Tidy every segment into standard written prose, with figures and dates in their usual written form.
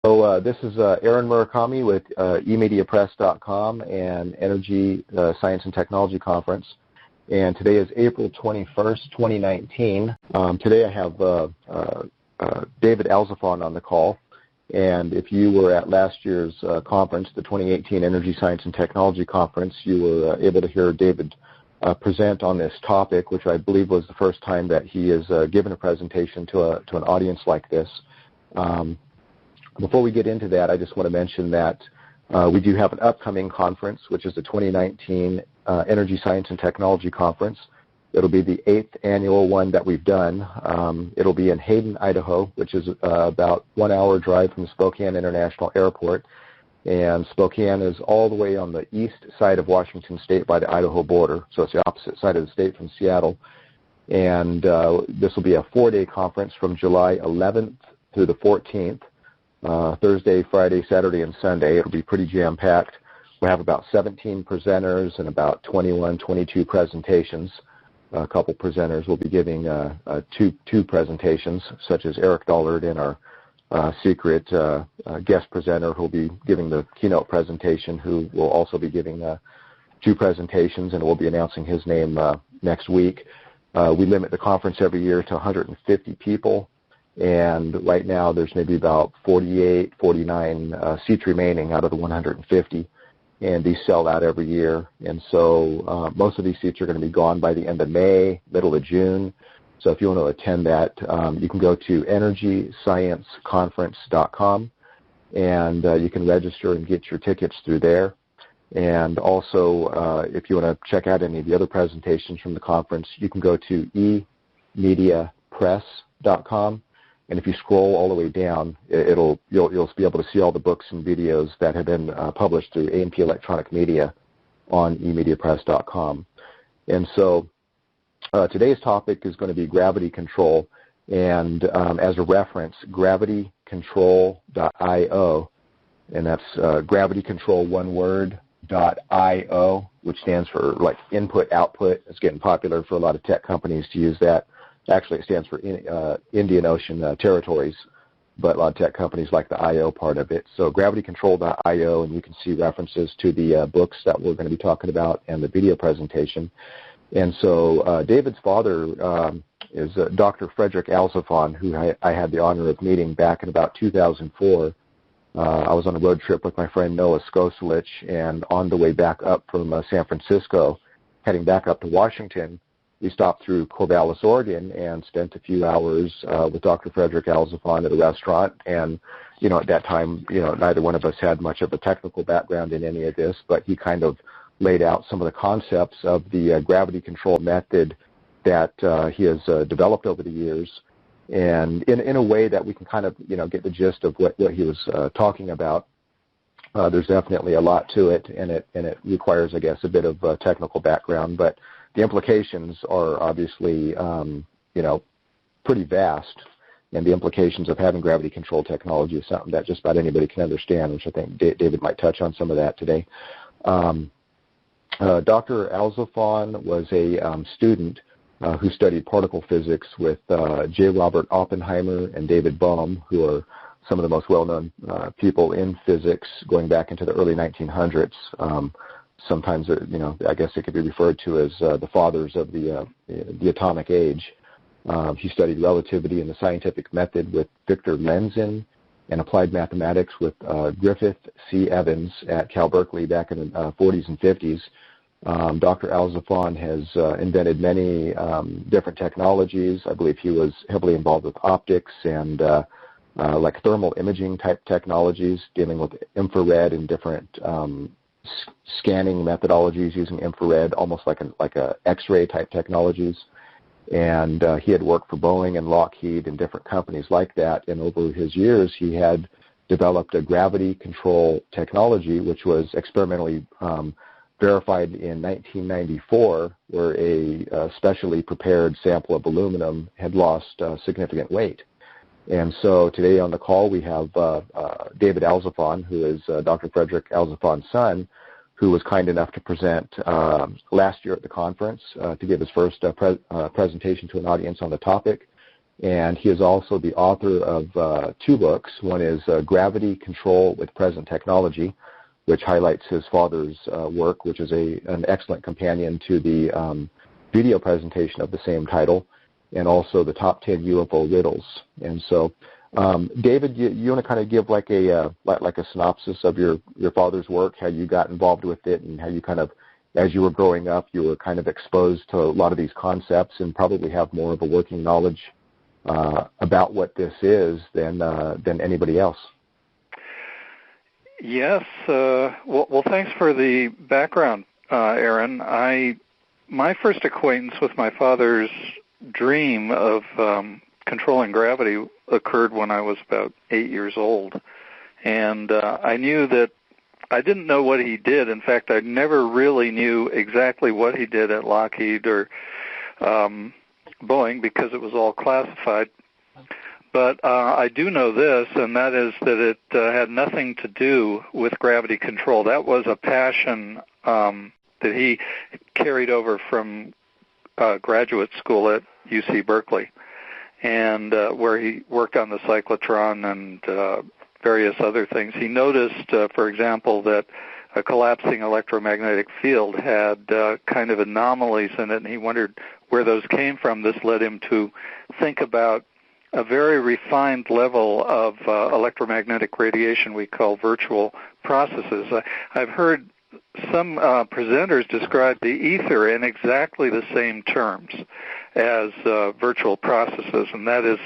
So this is Aaron Murakami with eMediaPress.com and Energy Science and Technology Conference. And today is April 21st, 2019. Today I have David Alzofon on the call. And if you were at last year's conference, the 2018 Energy Science and Technology Conference, you were able to hear David present on this topic, which I believe was the first time that he has given a presentation to an audience like this. Before we get into that, I just want to mention that we do have an upcoming conference, which is the 2019 Energy Science and Technology Conference. It'll be the 8th annual one that we've done. It'll be in Hayden, Idaho, which is about 1 hour drive from Spokane International Airport. And Spokane is all the way on the east side of Washington State by the Idaho border, so it's the opposite side of the state from Seattle. And this will be a 4-day conference from July 11th through the 14th. Thursday, Friday, Saturday, and Sunday. It'll be pretty jam-packed. We'll have about 17 presenters and about 21, 22 presentations. A couple presenters will be giving two presentations, such as Eric Dollard and our secret guest presenter who will be giving the keynote presentation, who will also be giving 2 presentations, and we'll be announcing his name next week. We limit the conference every year to 150 people. And right now there's maybe about 48, 49 seats remaining out of the 150, and these sell out every year. And so most of these seats are going to be gone by the end of May, middle of June. So if you want to attend that, you can go to EnergyScienceConference.com, and you can register and get your tickets through there. And also, if you want to check out any of the other presentations from the conference, you can go to eMediaPress.com. And if you scroll all the way down, you'll be able to see all the books and videos that have been published through A&P Electronic Media on eMediaPress.com. And so today's topic is going to be gravity control. And as a reference, gravitycontrol.io, and that's gravity control, one word, .io, which stands for like input, output. It's getting popular for a lot of tech companies to use that. Actually, it stands for Indian Ocean Territories, but a lot of tech companies like the I.O. part of it. So gravitycontrol.io, and you can see references to the books that we're going to be talking about and the video presentation. And so David's father is Dr. Frederick Alzofon, who I had the honor of meeting back in about 2004. I was on a road trip with my friend Noah Skoselich, and on the way back up from San Francisco, heading back up to Washington, we stopped through Corvallis, Oregon, and spent a few hours with Dr. Frederick Alzofon at a restaurant. And, at that time, neither one of us had much of a technical background in any of this, but he kind of laid out some of the concepts of the gravity control method that he has developed over the years. And in a way that we can kind of, get the gist of what he was talking about. There's definitely a lot to it, and it requires, I guess, a bit of technical background, but the implications are obviously, pretty vast, and the implications of having gravity control technology is something that just about anybody can understand, which I think David might touch on some of that today. Dr. Alzofon was a student who studied particle physics with J. Robert Oppenheimer and David Bohm, who are some of the most well-known people in physics going back into the early 1900s. Sometimes, I guess it could be referred to as the fathers of the atomic age. He studied relativity and the scientific method with Victor Lenzin, and applied mathematics with Griffith C. Evans at Cal Berkeley back in the 40s and 50s. Dr. Alzofon has invented many different technologies. I believe he was heavily involved with optics and like thermal imaging type technologies, dealing with infrared and different scanning methodologies using infrared, almost like a X-ray type technologies. And he had worked for Boeing and Lockheed and different companies like that. And over his years, he had developed a gravity control technology, which was experimentally verified in 1994, where a specially prepared sample of aluminum had lost significant weight. And so today on the call we have David Alzofon, who is Dr. Frederick Alzofon's son, who was kind enough to present last year at the conference to give his first presentation to an audience on the topic. And he is also the author of 2 books. One is Gravity Control with Present Technology, which highlights his father's work, which is an excellent companion to the video presentation of the same title, and also the Top 10 UFO Riddles. And so, David, you want to kind of give like a synopsis of your father's work, how you got involved with it, and how you kind of, as you were growing up, you were kind of exposed to a lot of these concepts and probably have more of a working knowledge about what this is than anybody else. Yes. Well, thanks for the background, Aaron. My first acquaintance with my father's dream of controlling gravity occurred when I was about 8 years old. And I knew that I didn't know what he did. In fact, I never really knew exactly what he did at Lockheed or Boeing because it was all classified. But I do know this, and that is that it had nothing to do with gravity control. That was a passion that he carried over from graduate school at UC Berkeley, and where he worked on the cyclotron and various other things. He noticed, for example, that a collapsing electromagnetic field had kind of anomalies in it, and he wondered where those came from. This led him to think about a very refined level of electromagnetic radiation we call virtual processes. I've heard some presenters describe the ether in exactly the same terms as virtual processes, and that is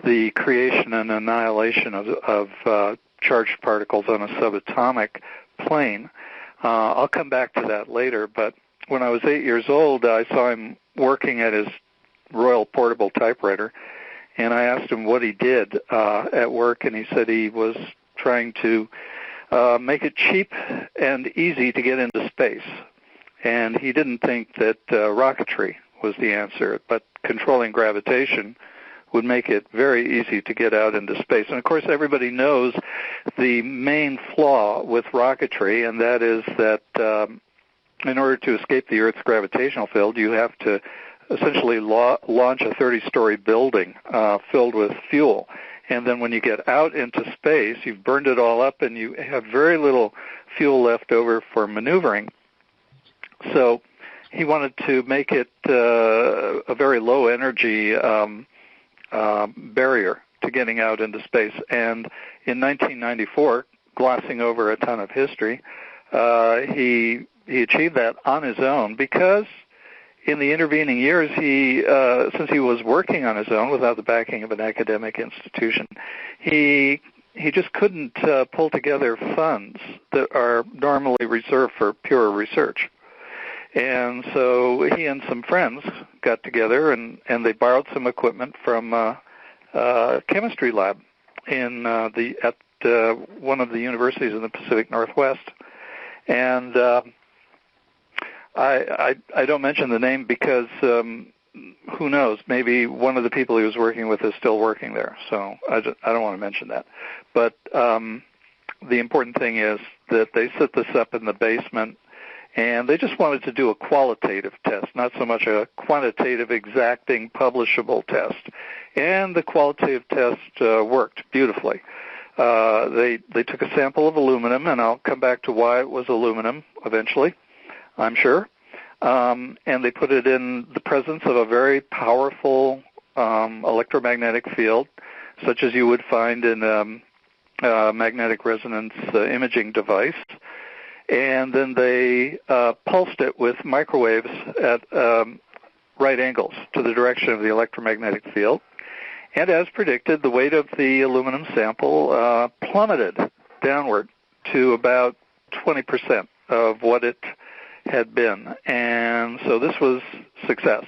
the creation and annihilation of charged particles on a subatomic plane. I'll come back to that later, but when I was 8 years old, I saw him working at his Royal Portable Typewriter, and I asked him what he did at work, and he said he was trying to make it cheap and easy to get into space. And he didn't think that rocketry was the answer, but controlling gravitation would make it very easy to get out into space. And, of course, everybody knows the main flaw with rocketry, and that is that in order to escape the Earth's gravitational field, you have to essentially launch a 30-story building filled with fuel. And then when you get out into space, you've burned it all up and you have very little fuel left over for maneuvering. So he wanted to make it a very low-energy barrier to getting out into space. And in 1994, glossing over a ton of history, he achieved that on his own because in the intervening years, since he was working on his own without the backing of an academic institution, he just couldn't pull together funds that are normally reserved for pure research. And so he and some friends got together and they borrowed some equipment from a chemistry lab at one of the universities in the Pacific Northwest. And I don't mention the name because who knows, maybe one of the people he was working with is still working there, so I don't want to mention that. But the important thing is that they set this up in the basement, and they just wanted to do a qualitative test, not so much a quantitative, exacting, publishable test. And the qualitative test worked beautifully. They took a sample of aluminum, and I'll come back to why it was aluminum eventually, I'm sure. And they put it in the presence of a very powerful electromagnetic field, such as you would find in a magnetic resonance imaging device. And then they pulsed it with microwaves at right angles to the direction of the electromagnetic field. And as predicted, the weight of the aluminum sample plummeted downward to about 20% of what it had been. And so this was success.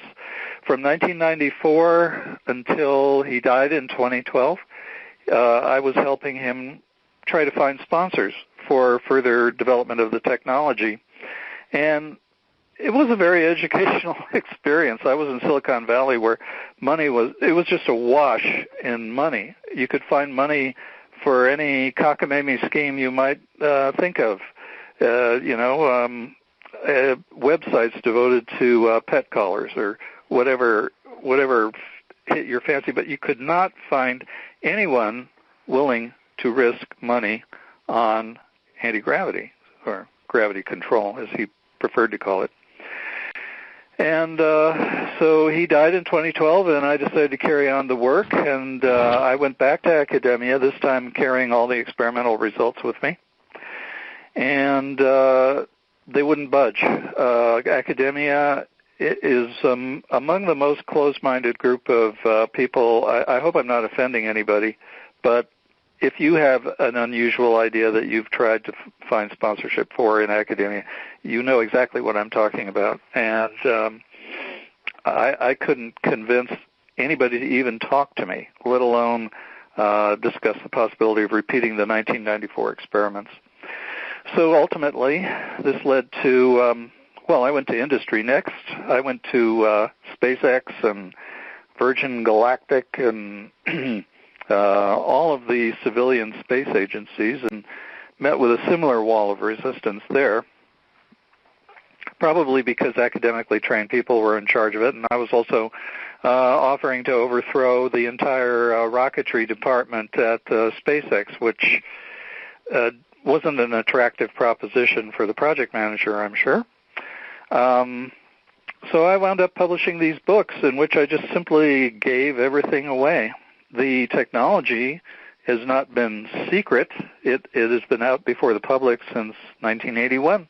From 1994 until he died in 2012, I was helping him try to find sponsors for further development of the technology. And it was a very educational experience. I was in Silicon Valley where it was just a wash in money. You could find money for any cockamamie scheme you might think of. Websites devoted to pet collars or whatever hit your fancy, but you could not find anyone willing to risk money on anti-gravity, or gravity control, as he preferred to call it. And so he died in 2012, and I decided to carry on the work, and I went back to academia, this time carrying all the experimental results with me. And they wouldn't budge. Academia is among the most closed-minded group of people. I hope I'm not offending anybody, but if you have an unusual idea that you've tried to find sponsorship for in academia, you know exactly what I'm talking about. And I couldn't convince anybody to even talk to me, let alone discuss the possibility of repeating the 1994 experiments. So ultimately, this led to, I went to industry next. I went to SpaceX and Virgin Galactic and all of the civilian space agencies, and met with a similar wall of resistance there, probably because academically trained people were in charge of it, and I was also offering to overthrow the entire rocketry department at SpaceX, which wasn't an attractive proposition for the project manager, I'm sure. So I wound up publishing these books in which I just simply gave everything away. The technology has not been secret. It has been out before the public since 1981,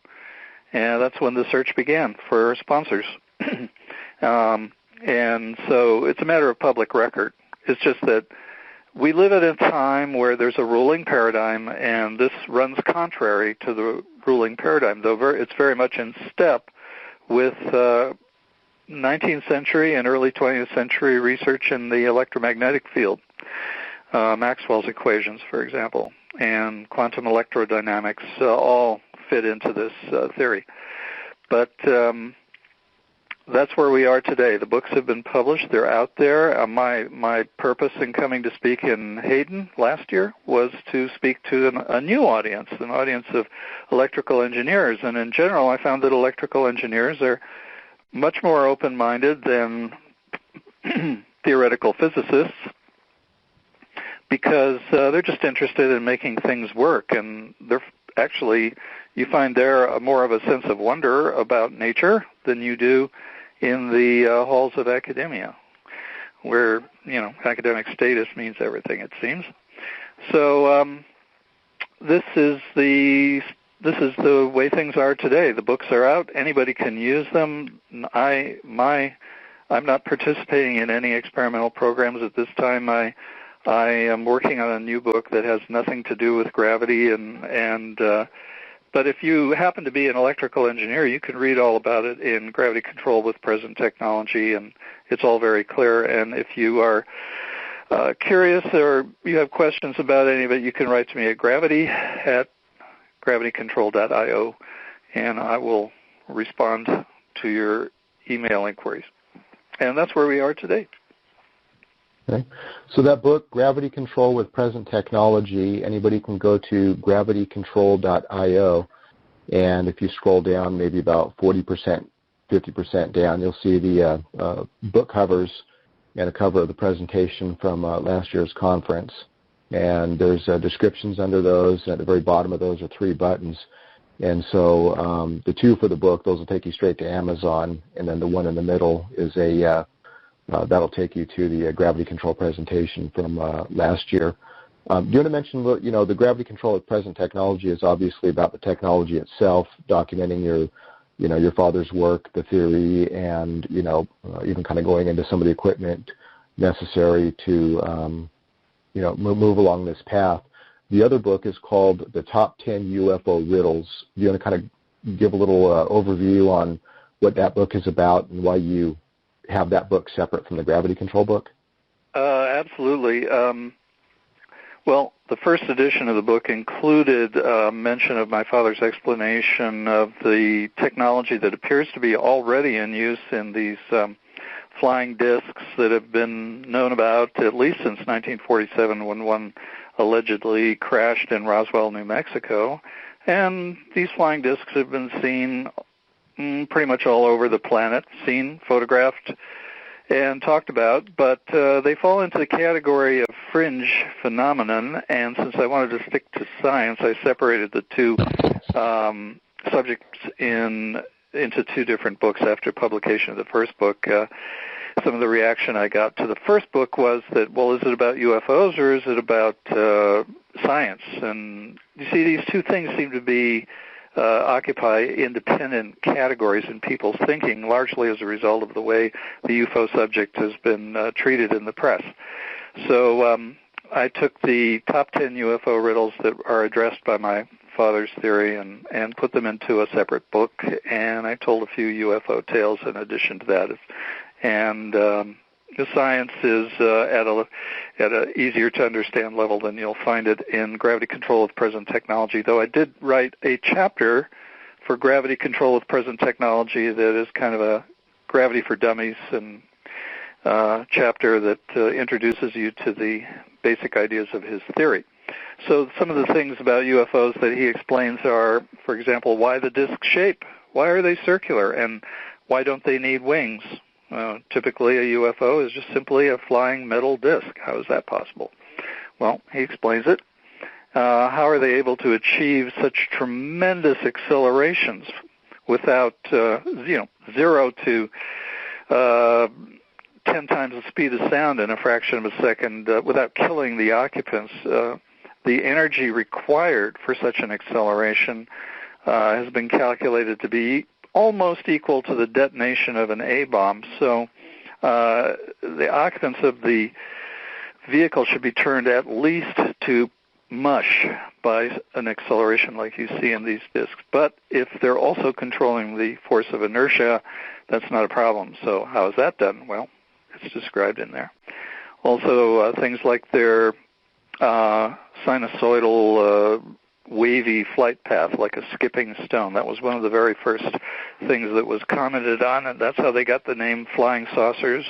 and that's when the search began for sponsors. And so it's a matter of public record. It's just that we live at a time where there's a ruling paradigm, and this runs contrary to the ruling paradigm, though it's very much in step with 19th century and early 20th century research in the electromagnetic field. Maxwell's equations, for example, and quantum electrodynamics all fit into this theory. But that's where we are today. The books have been published. They're out there. My purpose in coming to speak in Hayden last year was to speak to a new audience, an audience of electrical engineers. And in general, I found that electrical engineers are much more open-minded than theoretical physicists, because they're just interested in making things work. And they're actually, you find there more of a sense of wonder about nature than you do in the halls of academia, where, academic status means everything, it seems. So this is the way things are today. The books are out. Anybody can use them. I'm not participating in any experimental programs at this time. I am working on a new book that has nothing to do with gravity, but if you happen to be an electrical engineer, you can read all about it in Gravity Control with Present Technology, and it's all very clear. And if you are curious or you have questions about any of it, you can write to me at gravitycontrol.io, and I will respond to your email inquiries. And that's where we are today. Okay. So that book, Gravity Control with Present Technology, anybody can go to gravitycontrol.io, and if you scroll down maybe about 40%, 50% down, you'll see the book covers and a cover of the presentation from last year's conference. And there's descriptions under those, and at the very bottom of those are 3 buttons. And so the 2 for the book, those will take you straight to Amazon, and then the one in the middle is that'll take you to the gravity control presentation from last year. Do you want to mention, the gravity control at Present Technology is obviously about the technology itself, documenting your father's work, the theory, and, even kind of going into some of the equipment necessary to, move along this path. The other book is called The Top 10 UFO Riddles. Do you want to kind of give a little overview on what that book is about and why you have that book separate from the gravity control book? Absolutely. Well, the first edition of the book included mention of my father's explanation of the technology that appears to be already in use in these flying discs that have been known about at least since 1947, when one allegedly crashed in Roswell, New Mexico. And these flying discs have been seen pretty much all over the planet, seen, photographed, and talked about, but they fall into the category of fringe phenomenon, and since I wanted to stick to science, I separated the two subjects into two different books after publication of the first book. Some of the reaction I got to the first book was that, well, is it about UFOs or is it about science? And you see, these two things seem to be occupy independent categories in people's thinking, largely as a result of the way the UFO subject has been treated in the press. So I took the top 10 UFO riddles that are addressed by my father's theory and put them into a separate book, and I told a few UFO tales in addition to that. And the science is at a easier to understand level than you'll find it in Gravity Control with Present Technology, though I did write a chapter for Gravity Control with Present Technology that is kind of a Gravity for Dummies and chapter that introduces you to the basic ideas of his theory. So some of the things about UFOs that he explains are, for example, why the disc shape? Why are they circular? And why don't they need wings? Typically, a UFO is just simply a flying metal disc. How is that possible? Well, he explains it. How are they able to achieve such tremendous accelerations without, 0 to 10 times the speed of sound in a fraction of a second without killing the occupants? The energy required for such an acceleration has been calculated to be almost equal to the detonation of an A-bomb. So the occupants of the vehicle should be turned at least to mush by an acceleration like you see in these disks. But if they're also controlling the force of inertia, that's not a problem. So how is that done? Well, it's described in there. Also, things like their sinusoidal wavy flight path, like a skipping stone. That was one of the very first things that was commented on, and that's how they got the name flying saucers.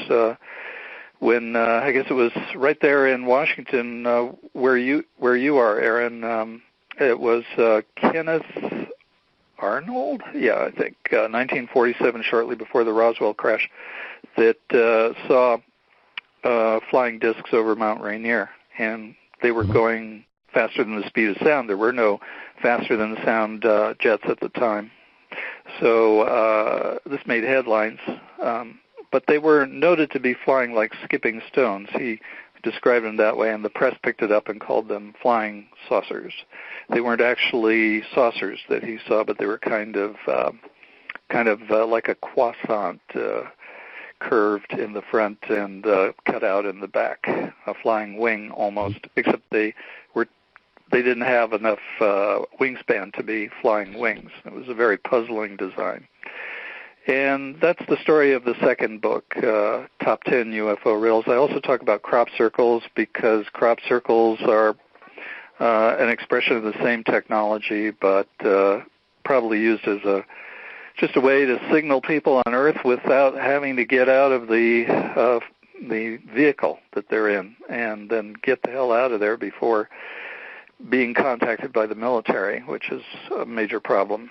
When I guess it was right there in Washington, where you are, Aaron. It was Kenneth Arnold, I think 1947, shortly before the Roswell crash, that saw flying discs over Mount Rainier, and they were going faster than the speed of sound. There were no faster than the sound jets at the time. So this made headlines, but they were noted to be flying like skipping stones. He described them that way, and the press picked it up and called them flying saucers. They weren't actually saucers that he saw, but they were kind of like a croissant, curved in the front and cut out in the back, a flying wing almost, except they didn't have enough wingspan to be flying wings. It was a very puzzling design. And that's the story of the second book, Top 10 UFO Riddles. I also talk about crop circles because crop circles are an expression of the same technology, but probably used as just a way to signal people on Earth without having to get out of the vehicle that they're in and then get the hell out of there before being contacted by the military, which is a major problem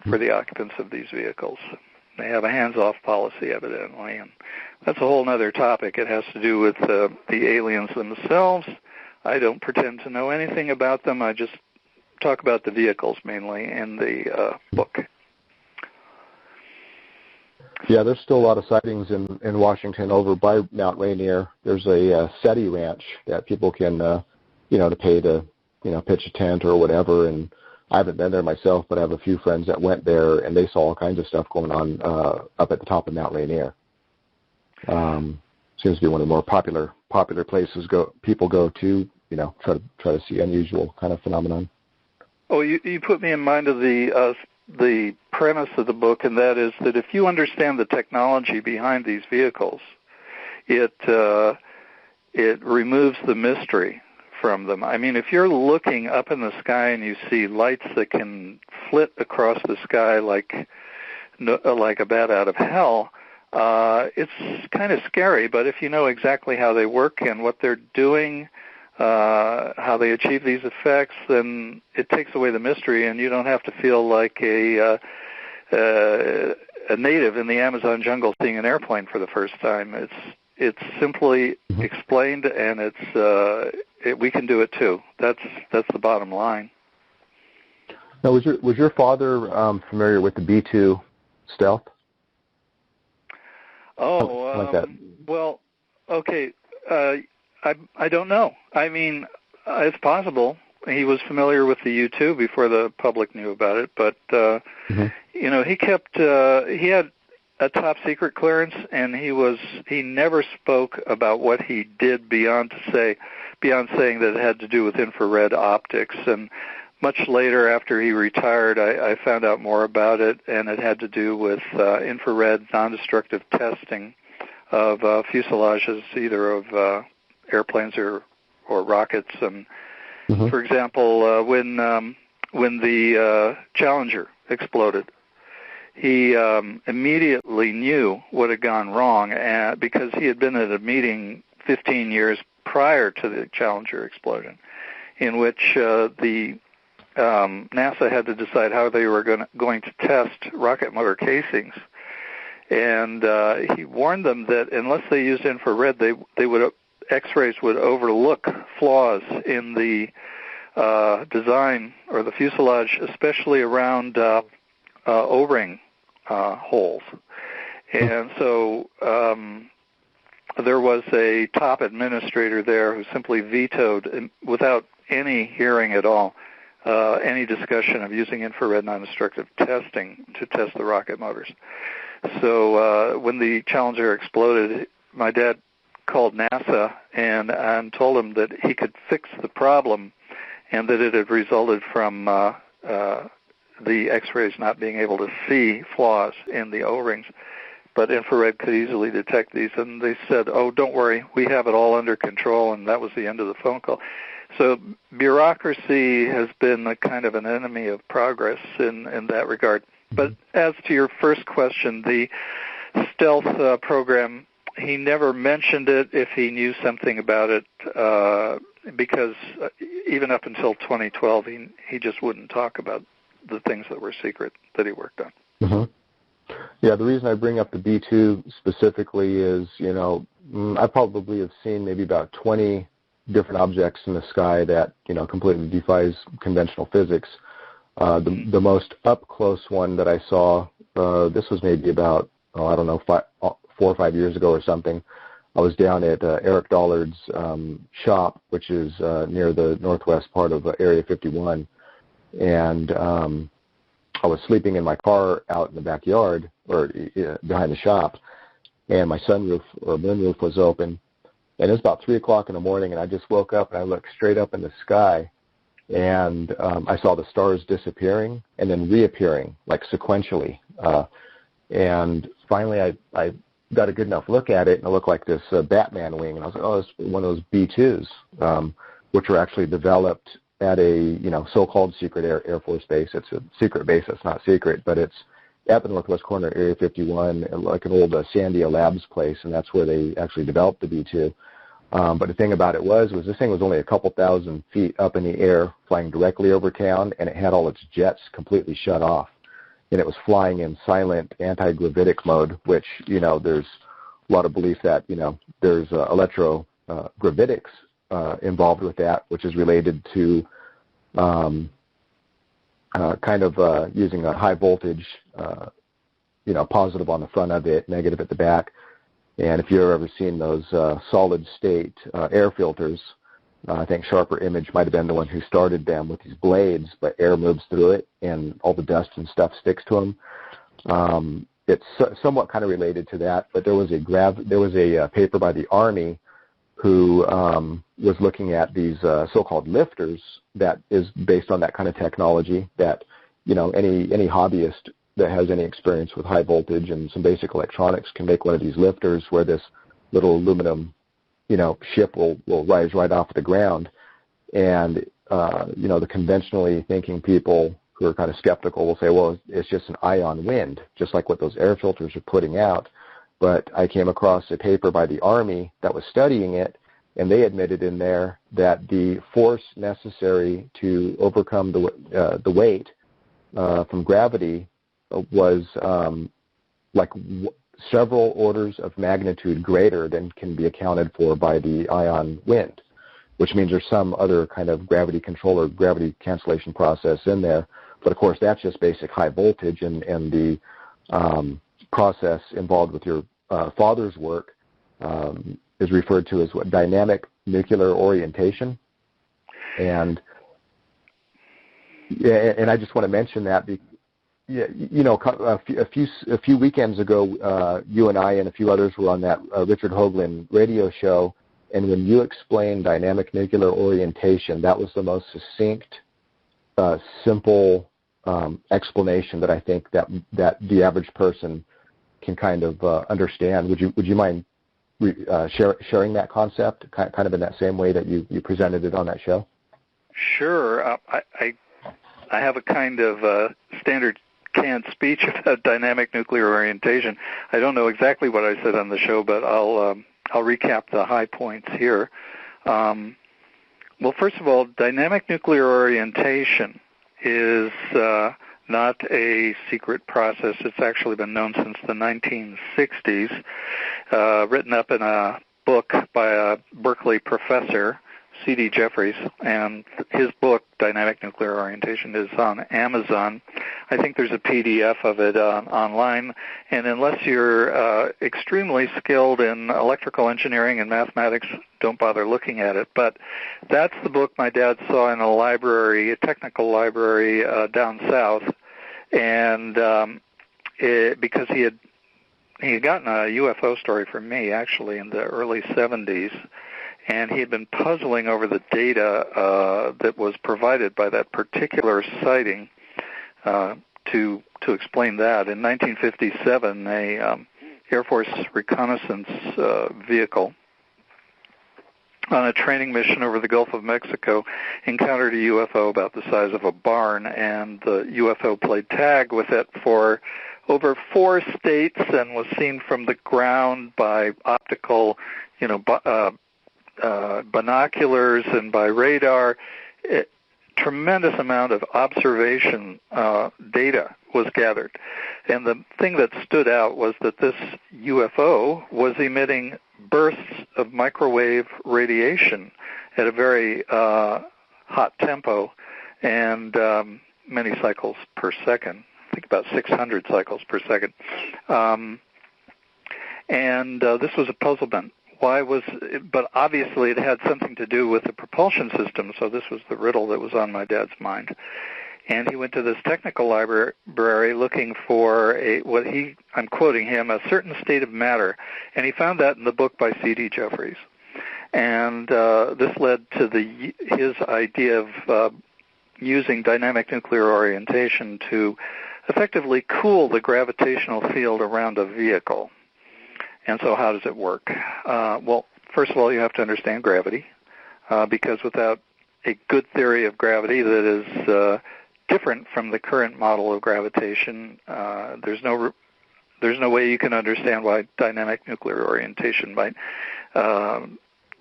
for the occupants of these vehicles. They have a hands-off policy, evidently, and that's a whole other topic. It has to do with the aliens themselves. I don't pretend to know anything about them. I just talk about the vehicles mainly in the book. Yeah, there's still a lot of sightings in Washington over by Mount Rainier. There's a SETI ranch that people can, to pay to, pitch a tent or whatever. And I haven't been there myself, but I have a few friends that went there, and they saw all kinds of stuff going on up at the top of Mount Rainier. Seems to be one of the more popular places people go to, try to see unusual kind of phenomenon. Oh, you put me in mind of the premise of the book, and that is that if you understand the technology behind these vehicles, it removes the mystery from them. I mean, if you're looking up in the sky and you see lights that can flit across the sky like a bat out of hell, it's kind of scary. But if you know exactly how they work and what they're doing, how they achieve these effects, then it takes away the mystery, and you don't have to feel like a a native in the Amazon jungle seeing an airplane for the first time. It's simply explained, and we can do it too. That's the bottom line. Now, was your father familiar with the B-2 stealth? Oh, like that. Well, okay. I don't know. I mean, it's possible. He was familiar with the U-2 before the public knew about it, but you know, he had a top secret clearance, and he never spoke about what he did beyond saying that it had to do with infrared optics. And much later, after he retired, I found out more about it, and it had to do with infrared non-destructive testing of fuselages, either of airplanes or rockets. And for example, when the Challenger exploded, he immediately knew what had gone wrong, because he had been at a meeting 15 years prior to the Challenger explosion, in which the NASA had to decide how they were going to test rocket motor casings. And he warned them that unless they used infrared, X-rays would overlook flaws in the design or the fuselage, especially around O-ring holes. And so there was a top administrator there who simply vetoed, without any hearing at all, any discussion of using infrared non-destructive testing to test the rocket motors. So when the Challenger exploded, my dad called NASA and told him that he could fix the problem, and that it had resulted from the X-rays not being able to see flaws in the O-rings, but infrared could easily detect these. And they said, "Oh, don't worry, we have it all under control," and that was the end of the phone call. So bureaucracy has been a kind of an enemy of progress in that regard. But as to your first question, the stealth program, he never mentioned it if he knew something about it, because even up until 2012, he just wouldn't talk about the things that were secret that he worked on. Yeah, the reason I bring up the B-2 specifically is, you know, I probably have seen maybe about 20 different objects in the sky that, you know, completely defies conventional physics. The most up-close one that I saw, this was maybe about, 4 or 5 years ago or something. I was down at Eric Dollard's shop, which is near the northwest part of Area 51, and I was sleeping in my car out in the backyard, or behind the shop, and my sunroof or moonroof was open, and it was about 3 o'clock in the morning, and I just woke up and I looked straight up in the sky, and I saw the stars disappearing and then reappearing, like sequentially, and finally I got a good enough look at it, and it looked like this Batman wing, and I was like, oh, it's one of those B-2s, which were actually developed at a, you know, so-called secret Air Force base. It's a secret base that's not secret, but it's at the northwest corner of Area 51, like an old Sandia Labs place, and that's where they actually developed the B-2. But the thing about it was this thing was only a couple thousand feet up in the air, flying directly over town, and it had all its jets completely shut off. And it was flying in silent anti-gravitic mode, which, you know, there's a lot of belief that, you know, there's electrogravitics involved with that, which is related to using a high voltage, you know, positive on the front of it, negative at the back. And if you've ever seen those solid state air filters, I think Sharper Image might have been the one who started them with these blades, but air moves through it and all the dust and stuff sticks to them. It's somewhat kind of related to that, but there was a paper by the Army who was looking at these so-called lifters that is based on that kind of technology that, you know, any hobbyist that has any experience with high voltage and some basic electronics can make one of these lifters where this little aluminum, you know, ship will rise right off the ground. And, you know, the conventionally thinking people who are kind of skeptical will say, well, it's just an ion wind, just like what those air filters are putting out. But I came across a paper by the Army that was studying it, and they admitted in there that the force necessary to overcome the weight from gravity was several orders of magnitude greater than can be accounted for by the ion wind, which means there's some other kind of gravity control or gravity cancellation process in there. But of course, that's just basic high voltage, and the process involved with your father's work is referred to as what, dynamic nuclear orientation. And I just want to mention that a few weekends ago, you and I and a few others were on that Richard Hoagland radio show, and when you explained dynamic nuclear orientation, that was the most succinct, simple explanation that I think that the average person can kind of understand. Would you mind sharing that concept, kind of in that same way that you presented it on that show? Sure. I have a kind of standard canned speech about dynamic nuclear orientation. I don't know exactly what I said on the show, but I'll recap the high points here. Well, first of all, dynamic nuclear orientation is not a secret process. It's actually been known since the 1960s, written up in a book by a Berkeley professor, C.D. Jeffries, and his book, Dynamic Nuclear Orientation, is on Amazon. I think there's a PDF of it online, and unless you're extremely skilled in electrical engineering and mathematics, don't bother looking at it. But that's the book my dad saw in a library, a technical library down south, and because he had gotten a UFO story from me, actually, in the early 70s, and he had been puzzling over the data that was provided by that particular sighting to explain that. In 1957, a Air Force reconnaissance vehicle on a training mission over the Gulf of Mexico encountered a UFO about the size of a barn, and the UFO played tag with it for over 4 states and was seen from the ground by optical, binoculars and by radar. Tremendous amount of observation data was gathered. And the thing that stood out was that this UFO was emitting bursts of microwave radiation at a very hot tempo and many cycles per second. I think about 600 cycles per second. This was a puzzlement. But obviously it had something to do with the propulsion system, so this was the riddle that was on my dad's mind. And he went to this technical library looking for I'm quoting him, a certain state of matter, and he found that in the book by C.D. Jeffries. And this led to his idea of using dynamic nuclear orientation to effectively cool the gravitational field around a vehicle. And so how does it work? Well, first of all, you have to understand gravity, because without a good theory of gravity that is different from the current model of gravitation, there's no way you can understand why dynamic nuclear orientation might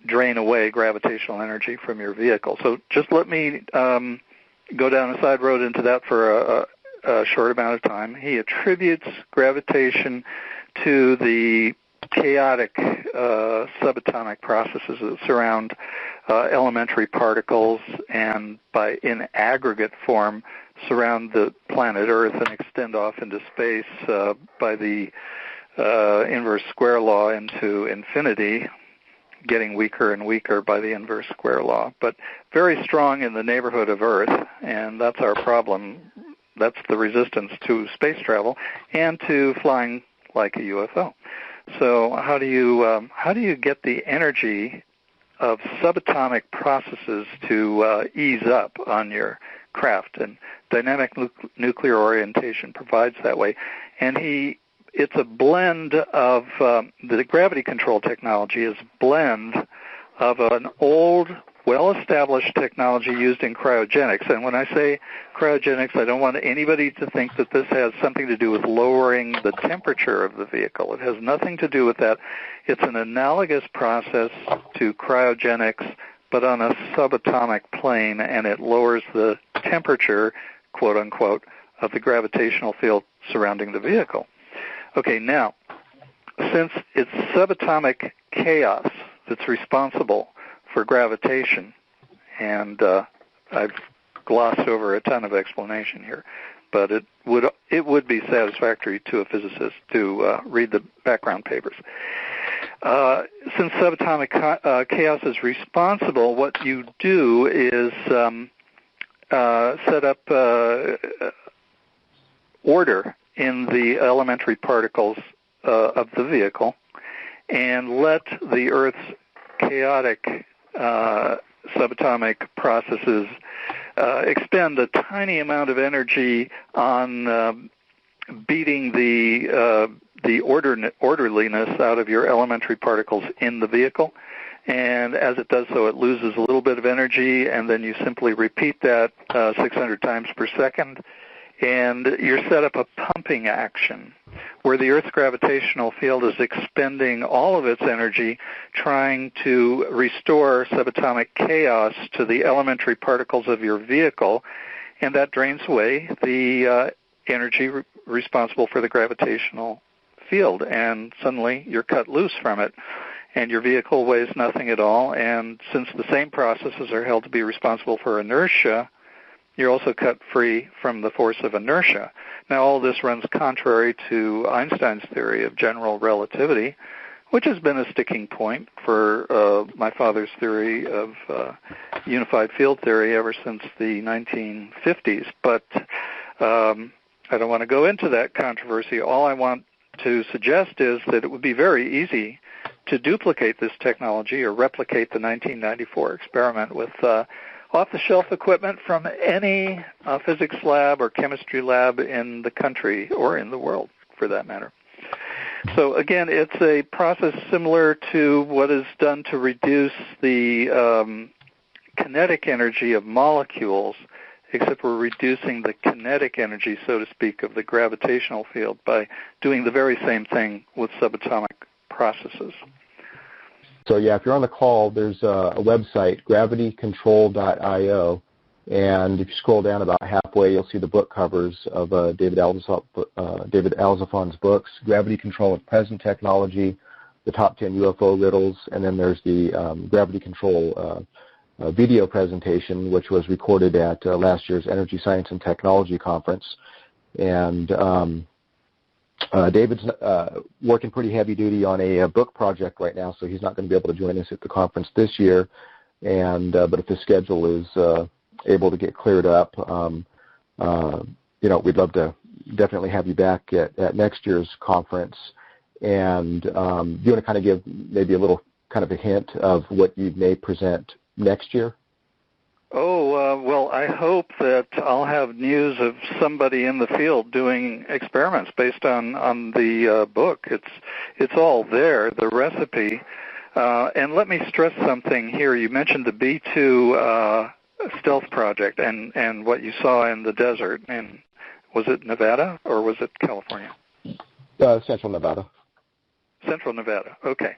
drain away gravitational energy from your vehicle. So just let me go down a side road into that for a short amount of time. He attributes gravitation to the chaotic subatomic processes that surround elementary particles and in aggregate form surround the planet Earth and extend off into space by the inverse square law into infinity, getting weaker and weaker by the inverse square law, but very strong in the neighborhood of Earth, and that's our problem. That's the resistance to space travel and to flying like a UFO. So how do you get the energy of subatomic processes to ease up on your craft? And dynamic nuclear orientation provides that way. And it's a blend of the gravity control technology is a blend of an old, well-established technology used in cryogenics. And when I say cryogenics, I don't want anybody to think that this has something to do with lowering the temperature of the vehicle. It has nothing to do with that. It's an analogous process to cryogenics, but on a subatomic plane, and it lowers the temperature, quote-unquote, of the gravitational field surrounding the vehicle. Okay, now, since it's subatomic chaos that's responsible for gravitation, and I've glossed over a ton of explanation here, but it would be satisfactory to a physicist to read the background papers. Since subatomic chaos is responsible, what you do is set up order in the elementary particles of the vehicle and let the Earth's chaotic subatomic processes expend a tiny amount of energy on beating the orderliness out of your elementary particles in the vehicle. And as it does so, it loses a little bit of energy, and then you simply repeat that 600 times per second, and you're set up a pumping action where the Earth's gravitational field is expending all of its energy trying to restore subatomic chaos to the elementary particles of your vehicle, and that drains away the energy responsible for the gravitational field, and suddenly you're cut loose from it, and your vehicle weighs nothing at all, and since the same processes are held to be responsible for inertia, you're also cut free from the force of inertia. Now, all this runs contrary to Einstein's theory of general relativity, which has been a sticking point for my father's theory of unified field theory ever since the 1950s. But I don't want to go into that controversy. All I want to suggest is that it would be very easy to duplicate this technology or replicate the 1994 experiment with off-the-shelf equipment from any physics lab or chemistry lab in the country or in the world, for that matter. So again, it's a process similar to what is done to reduce the kinetic energy of molecules, except we're reducing the kinetic energy, so to speak, of the gravitational field by doing the very same thing with subatomic processes. So yeah, if you're on the call, there's a website, gravitycontrol.io, and if you scroll down about halfway, you'll see the book covers of David Alzofon's books, Gravity Control with Present Technology, the Top 10 UFO Riddles, and then there's the Gravity Control video presentation, which was recorded at last year's Energy Science and Technology Conference. And David's working pretty heavy duty on a book project right now, so he's not going to be able to join us at the conference this year. And but if his schedule is able to get cleared up, we'd love to definitely have you back at next year's conference. And do you want to kind of give maybe a little kind of a hint of what you may present next year? Well, I hope that I'll have news of somebody in the field doing experiments based on the book. It's all there, the recipe. And let me stress something here. You mentioned the B-2 stealth project and what you saw in the desert. And was it Nevada or was it California? Central Nevada. Central Nevada, okay.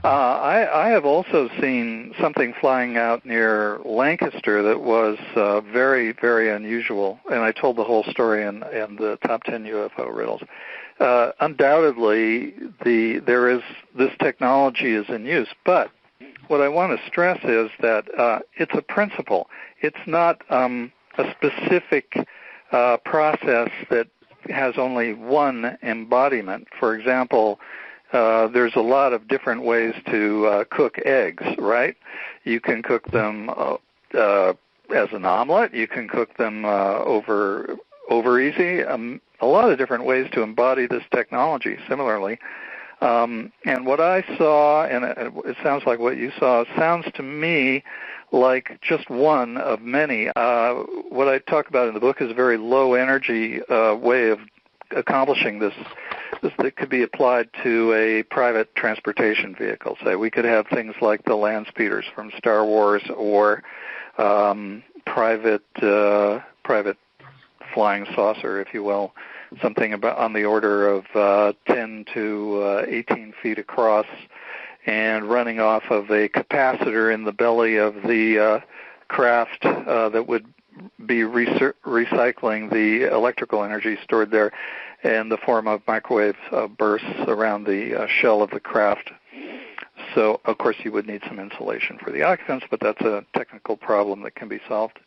I have also seen something flying out near Lancaster that was very, very unusual, and I told the whole story in the Top 10 UFO Riddles. Undoubtedly, this technology is in use, but what I want to stress is that it's a principle. It's not a specific process that has only one embodiment. For example, there's a lot of different ways to cook eggs, right? You can cook them as an omelet. You can cook them over easy. A lot of different ways to embody this technology similarly. And what I saw, and it sounds like what you saw, sounds to me like just one of many. What I talk about in the book is a very low energy way of accomplishing this that could be applied to a private transportation vehicle. Say we could have things like the land speeders from Star Wars, or private flying saucer, if you will, something about on the order of 10 to 18 feet across, and running off of a capacitor in the belly of the craft that would be recycling the electrical energy stored there in the form of microwave bursts around the shell of the craft. So, of course, you would need some insulation for the occupants, but that's a technical problem that can be solved.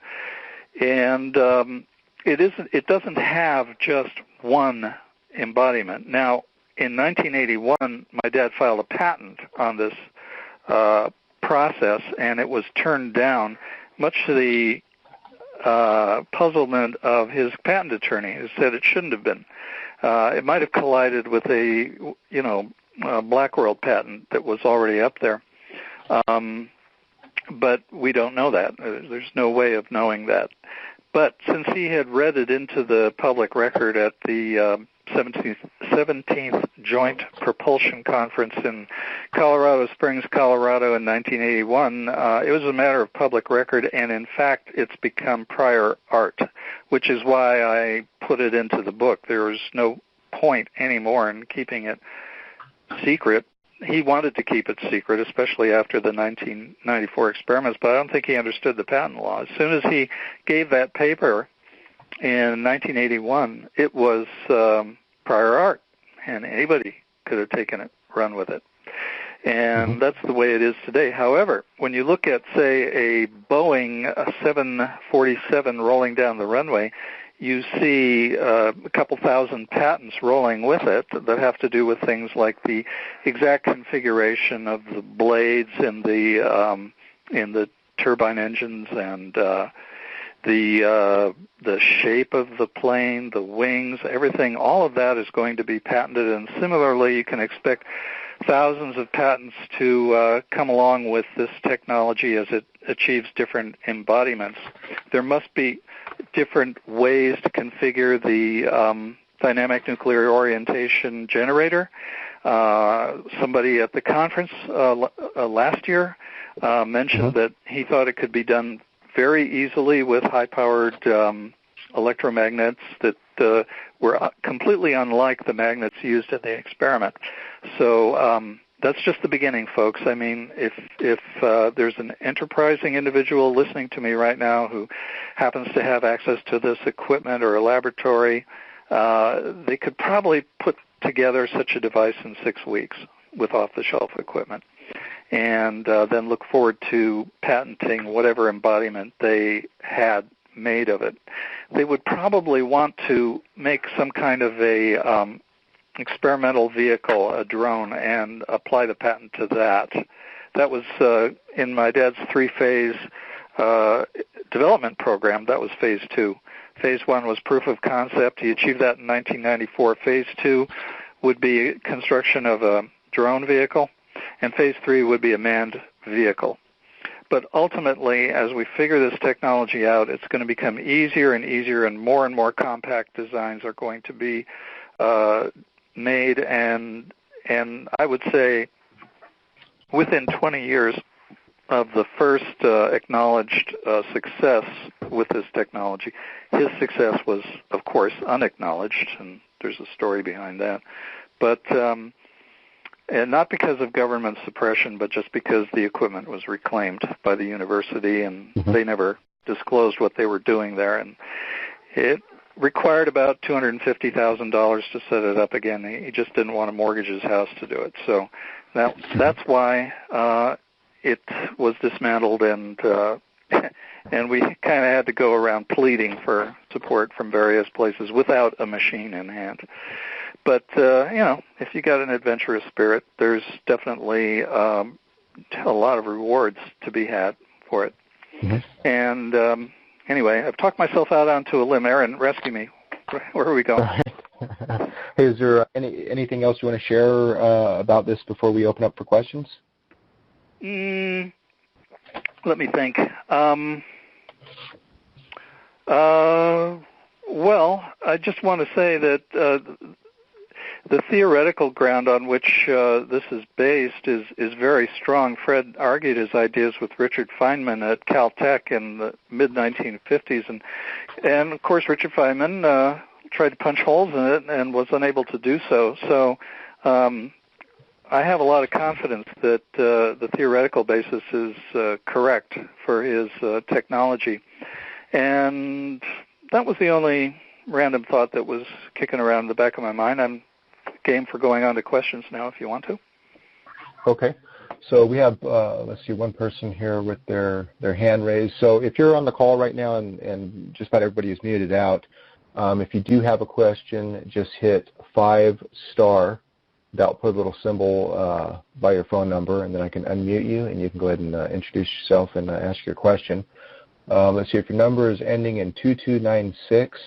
And it doesn't have just one embodiment. Now, in 1981, my dad filed a patent on this process, and it was turned down, much to the puzzlement of his patent attorney, who said it shouldn't have been. It might have collided with a Black World patent that was already up there, but we don't know that. There's no way of knowing that. But since he had read it into the public record at the 17th Joint Propulsion Conference in Colorado Springs, Colorado in 1981, it was a matter of public record, and in fact it's become prior art, which is why I put it into the book. There is no point anymore in keeping it secret. He wanted to keep it secret, especially after the 1994 experiments, but I don't think he understood the patent law. As soon as he gave that paper in 1981, it was prior art, and anybody could have taken it, run with it. And that's the way it is today. However, when you look at, say, a Boeing 747 rolling down the runway, you see a couple thousand patents rolling with it that have to do with things like the exact configuration of the blades in the turbine engines and the shape of the plane, the wings, everything. All of that is going to be patented, and similarly, you can expect thousands of patents to come along with this technology as it achieves different embodiments. There must be different ways to configure the dynamic nuclear orientation generator. Somebody at the conference last year mentioned that he thought it could be done very easily with high-powered electromagnets that were completely unlike the magnets used in the experiment. So that's just the beginning, folks. I mean, if there's an enterprising individual listening to me right now who happens to have access to this equipment or a laboratory, they could probably put together such a device in 6 weeks with off-the-shelf equipment, and then look forward to patenting whatever embodiment they had made of it. They would probably want to make some kind of a experimental vehicle, a drone, and apply the patent to that. That was in my dad's three-phase development program. That was phase 2. Phase 1 was proof of concept. He achieved that in 1994. Phase 2 would be construction of a drone vehicle, and phase 3 would be a manned vehicle. But ultimately, as we figure this technology out, it's going to become easier and easier, and more compact designs are going to be made, and I would say within 20 years of the first acknowledged success with this technology. His success was, of course, unacknowledged, and there's a story behind that. But and not because of government suppression, but just because the equipment was reclaimed by the university, and they never disclosed what they were doing there. And it required about $250,000 to set it up again. He just didn't want to mortgage his house to do it. So that's why it was dismantled, and we kind of had to go around pleading for support from various places without a machine in hand. But, if you got an adventurous spirit, there's definitely a lot of rewards to be had for it. And anyway, I've talked myself out onto a limb. Aaron, rescue me. Where are we going? Hey, is there anything else you want to share about this before we open up for questions? Let me think. Well, I just want to say that the theoretical ground on which this is based is very strong. Fred argued his ideas with Richard Feynman at Caltech in the mid-1950s, and of course Richard Feynman tried to punch holes in it and was unable to do so. So I have a lot of confidence that the theoretical basis is correct for his technology. And that was the only random thought that was kicking around in the back of my mind. I'm game for going on to questions now if you want to. Okay. So we have, let's see, one person here with their hand raised. So if you're on the call right now and just about everybody is muted out, if you do have a question, just hit 5*, the output little symbol by your phone number, and then I can unmute you, and you can go ahead and introduce yourself and ask your question. Let's see, if your number is ending in 2296,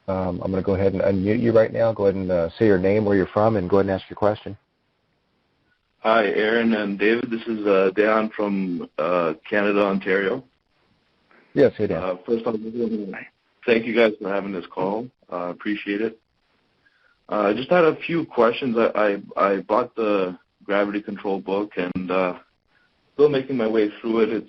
I'm going to go ahead and unmute you right now. Go ahead and say your name, where you're from, and go ahead and ask your question. Hi, Aaron and David. This is Dan from Canada, Ontario. Yes, hey, Dan. First off, thank you guys for having this call. Appreciate it. I just had a few questions. I bought the Gravity Control book and still making my way through it.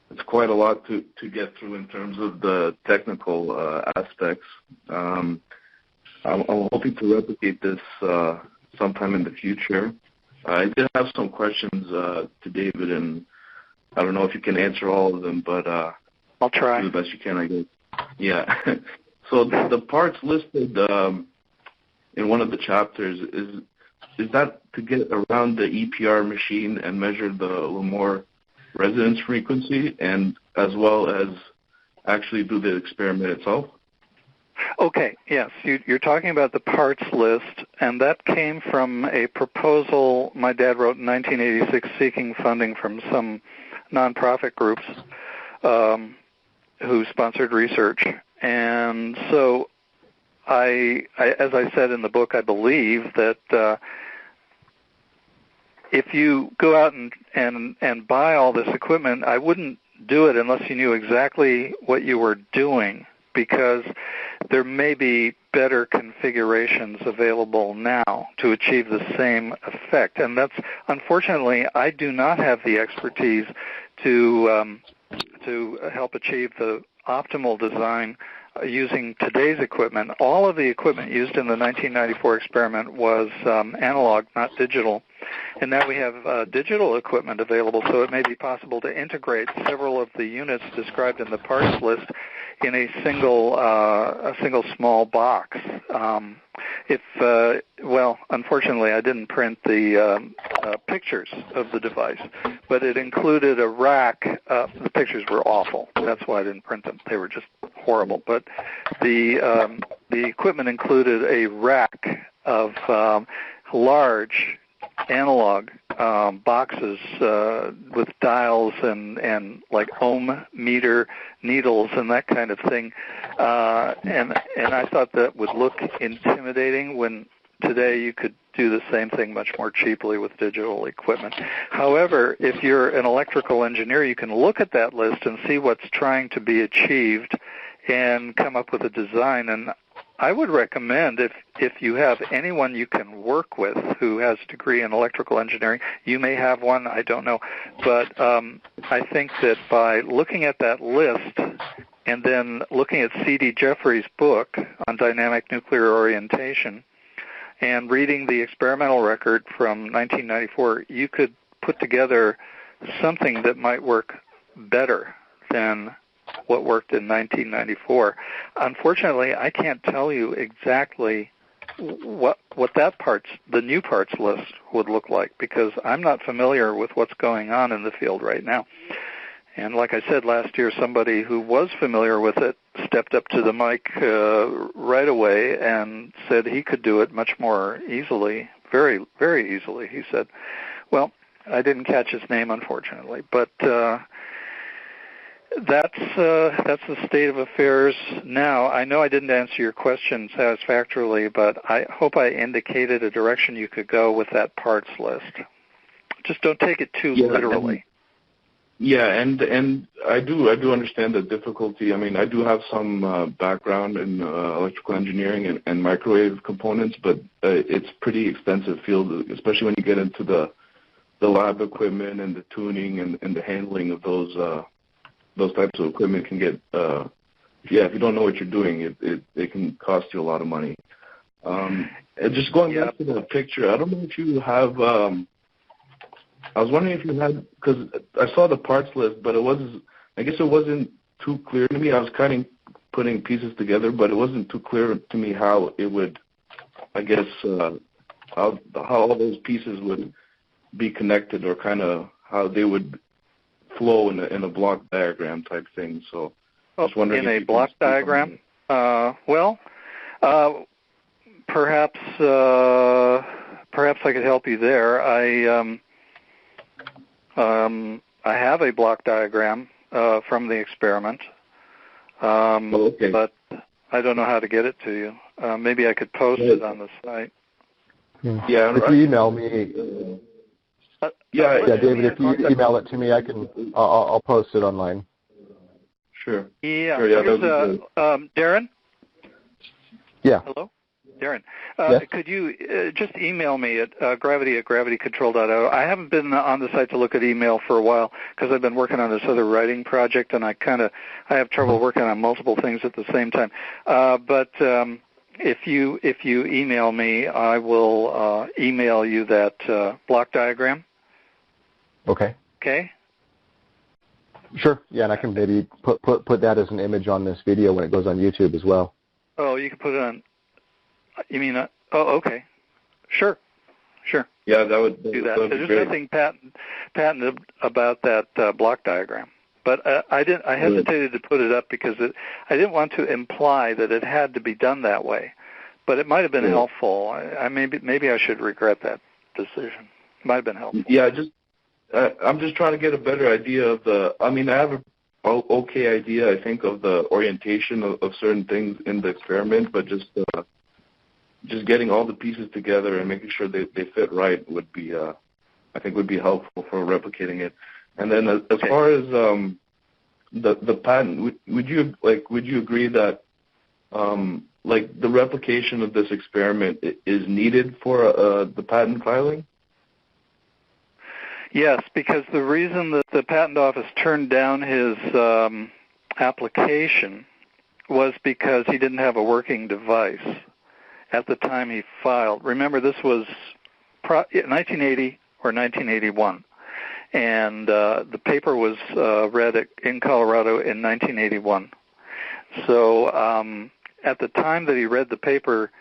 It's quite a lot to get through in terms of the technical aspects. I'm hoping to replicate this sometime in the future. I did have some questions to David, and I don't know if you can answer all of them, but I'll try. Do the best you can, I guess. Yeah. So the parts listed in one of the chapters, is that to get around the EPR machine and measure the Lamore resonance frequency, and as well as actually do the experiment itself? Okay, yes. You're talking about the parts list, and that came from a proposal my dad wrote in 1986 seeking funding from some nonprofit groups who sponsored research. And so as I said in the book, I believe that if you go out and buy all this equipment, I wouldn't do it unless you knew exactly what you were doing, because there may be better configurations available now to achieve the same effect. And that's, unfortunately, I do not have the expertise to help achieve the optimal design using today's equipment. All of the equipment used in the 1994 experiment was analog, not digital. And now we have digital equipment available, so it may be possible to integrate several of the units described in the parts list in a single small box. Unfortunately, I didn't print the pictures of the device, but it included a rack. The pictures were awful. That's why I didn't print them. They were just horrible. But the equipment included a rack of large analog boxes with dials and like ohm meter needles and that kind of thing, and I thought that would look intimidating when today you could do the same thing much more cheaply with digital equipment. However, if you're an electrical engineer, you can look at that list and see what's trying to be achieved and come up with a design. And I would recommend, if you have anyone you can work with who has a degree in electrical engineering, you may have one, I don't know, but I think that by looking at that list and then looking at C.D. Jeffries' book on dynamic nuclear orientation and reading the experimental record from 1994, you could put together something that might work better than what worked in 1994. Unfortunately, I can't tell you exactly what the new parts list would look like, because I'm not familiar with what's going on in the field right now. And like I said, last year somebody who was familiar with it stepped up to the mic right away and said he could do it much more easily, very, very easily. He said, well, I didn't catch his name, unfortunately, but that's the state of affairs now. I know I didn't answer your question satisfactorily, but I hope I indicated a direction you could go with that parts list. Just don't take it too literally. And I do understand the difficulty. I mean, I do have some background in electrical engineering and microwave components, but it's pretty extensive field, especially when you get into the lab equipment and the tuning and the handling of those types of equipment can get, if you don't know what you're doing, it can cost you a lot of money. And just going back to the picture, I don't know if you have, I was wondering if you had, because I saw the parts list, but I guess it wasn't too clear to me. I was kind of putting pieces together, but it wasn't too clear to me how it would, I guess, how all those pieces would be connected, or kind of how they would flow in a block diagram type thing. So I was wondering in a block diagram. Perhaps I could help you there. I have a block diagram from the experiment, but I don't know how to get it to you. Maybe I could post it on the site. Yeah, if you email me, David, if you email it to me, I'll post it online. Sure. Yeah. Sure, Darren? Yeah. Hello? Darren, yes? Could you just email me at gravity@gravitycontrol.io? I haven't been on the site to look at email for a while because I've been working on this other writing project, and I have trouble working on multiple things at the same time. But if you email me, I will email you that block diagram. Okay. Okay. Sure. Yeah, and I can maybe put that as an image on this video when it goes on YouTube as well. Oh, you can put it on. You mean? Okay. Sure. Yeah, that would do that. That'd There's be nothing patented about that block diagram, but I hesitated to put it up because I didn't want to imply that it had to be done that way. But it might have been helpful. Maybe I should regret that decision. It might have been helpful. Yeah, I'm just trying to get a better idea of I have an okay idea, I think, of the orientation of certain things in the experiment, but just getting all the pieces together and making sure they fit right would be, I think, would be helpful for replicating it. And then as far as the patent, would you agree that the replication of this experiment is needed for the patent filing? Yes, because the reason that the patent office turned down his application was because he didn't have a working device at the time he filed. Remember, this was 1980 or 1981, and the paper was read in Colorado in 1981. So at the time that he read the paper,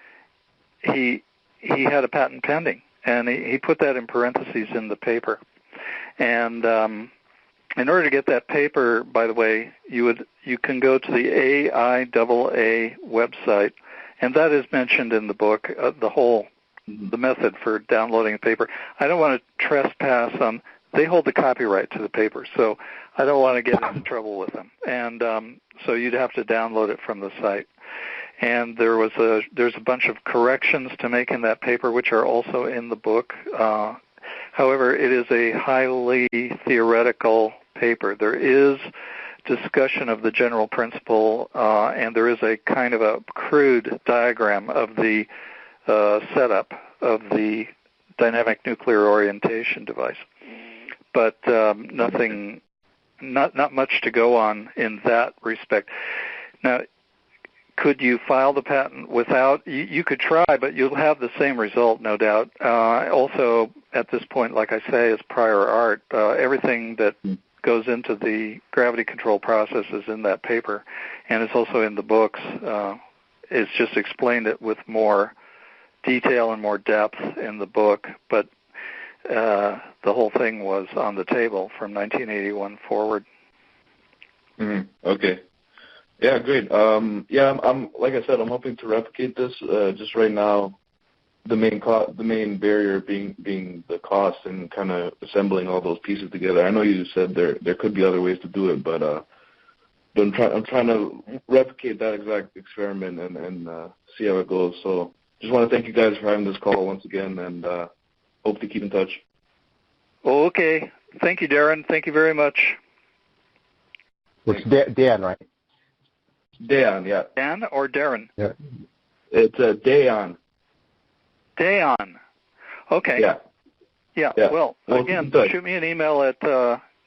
he had a patent pending, and he put that in parentheses in the paper. And in order to get that paper, by the way, you can go to the AIAA website, and that is mentioned in the book, the method for downloading a paper. I don't want to trespass on. They hold the copyright to the paper, so I don't want to get into trouble with them. And so you'd have to download it from the site. And there's a bunch of corrections to make in that paper, which are also in the book. However, it is a highly theoretical paper. There is discussion of the general principle, and there is a kind of a crude diagram of the setup of the dynamic nuclear orientation device. But nothing, not much to go on in that respect. Now, could you file the patent without? You could try, but you'll have the same result, no doubt. Also, at this point, like I say, is prior art. Everything that goes into the gravity control process is in that paper, and it's also in the books. It's just explained it with more detail and more depth in the book, but the whole thing was on the table from 1981 forward. Mm-hmm. Okay. Yeah, great. I'm like I said, I'm hoping to replicate this. Just right now, the main barrier being the cost and kind of assembling all those pieces together. I know you said there could be other ways to do it, but I'm trying to replicate that exact experiment and see how it goes. So just want to thank you guys for having this call once again, and hope to keep in touch. Okay. Thank you, Darren. Thank you very much. It's Dan, right? Dan, yeah. Dan or Darren? Yeah. It's Dayon. Dayon. Okay. Yeah. Yeah. Well, again, shoot me an email at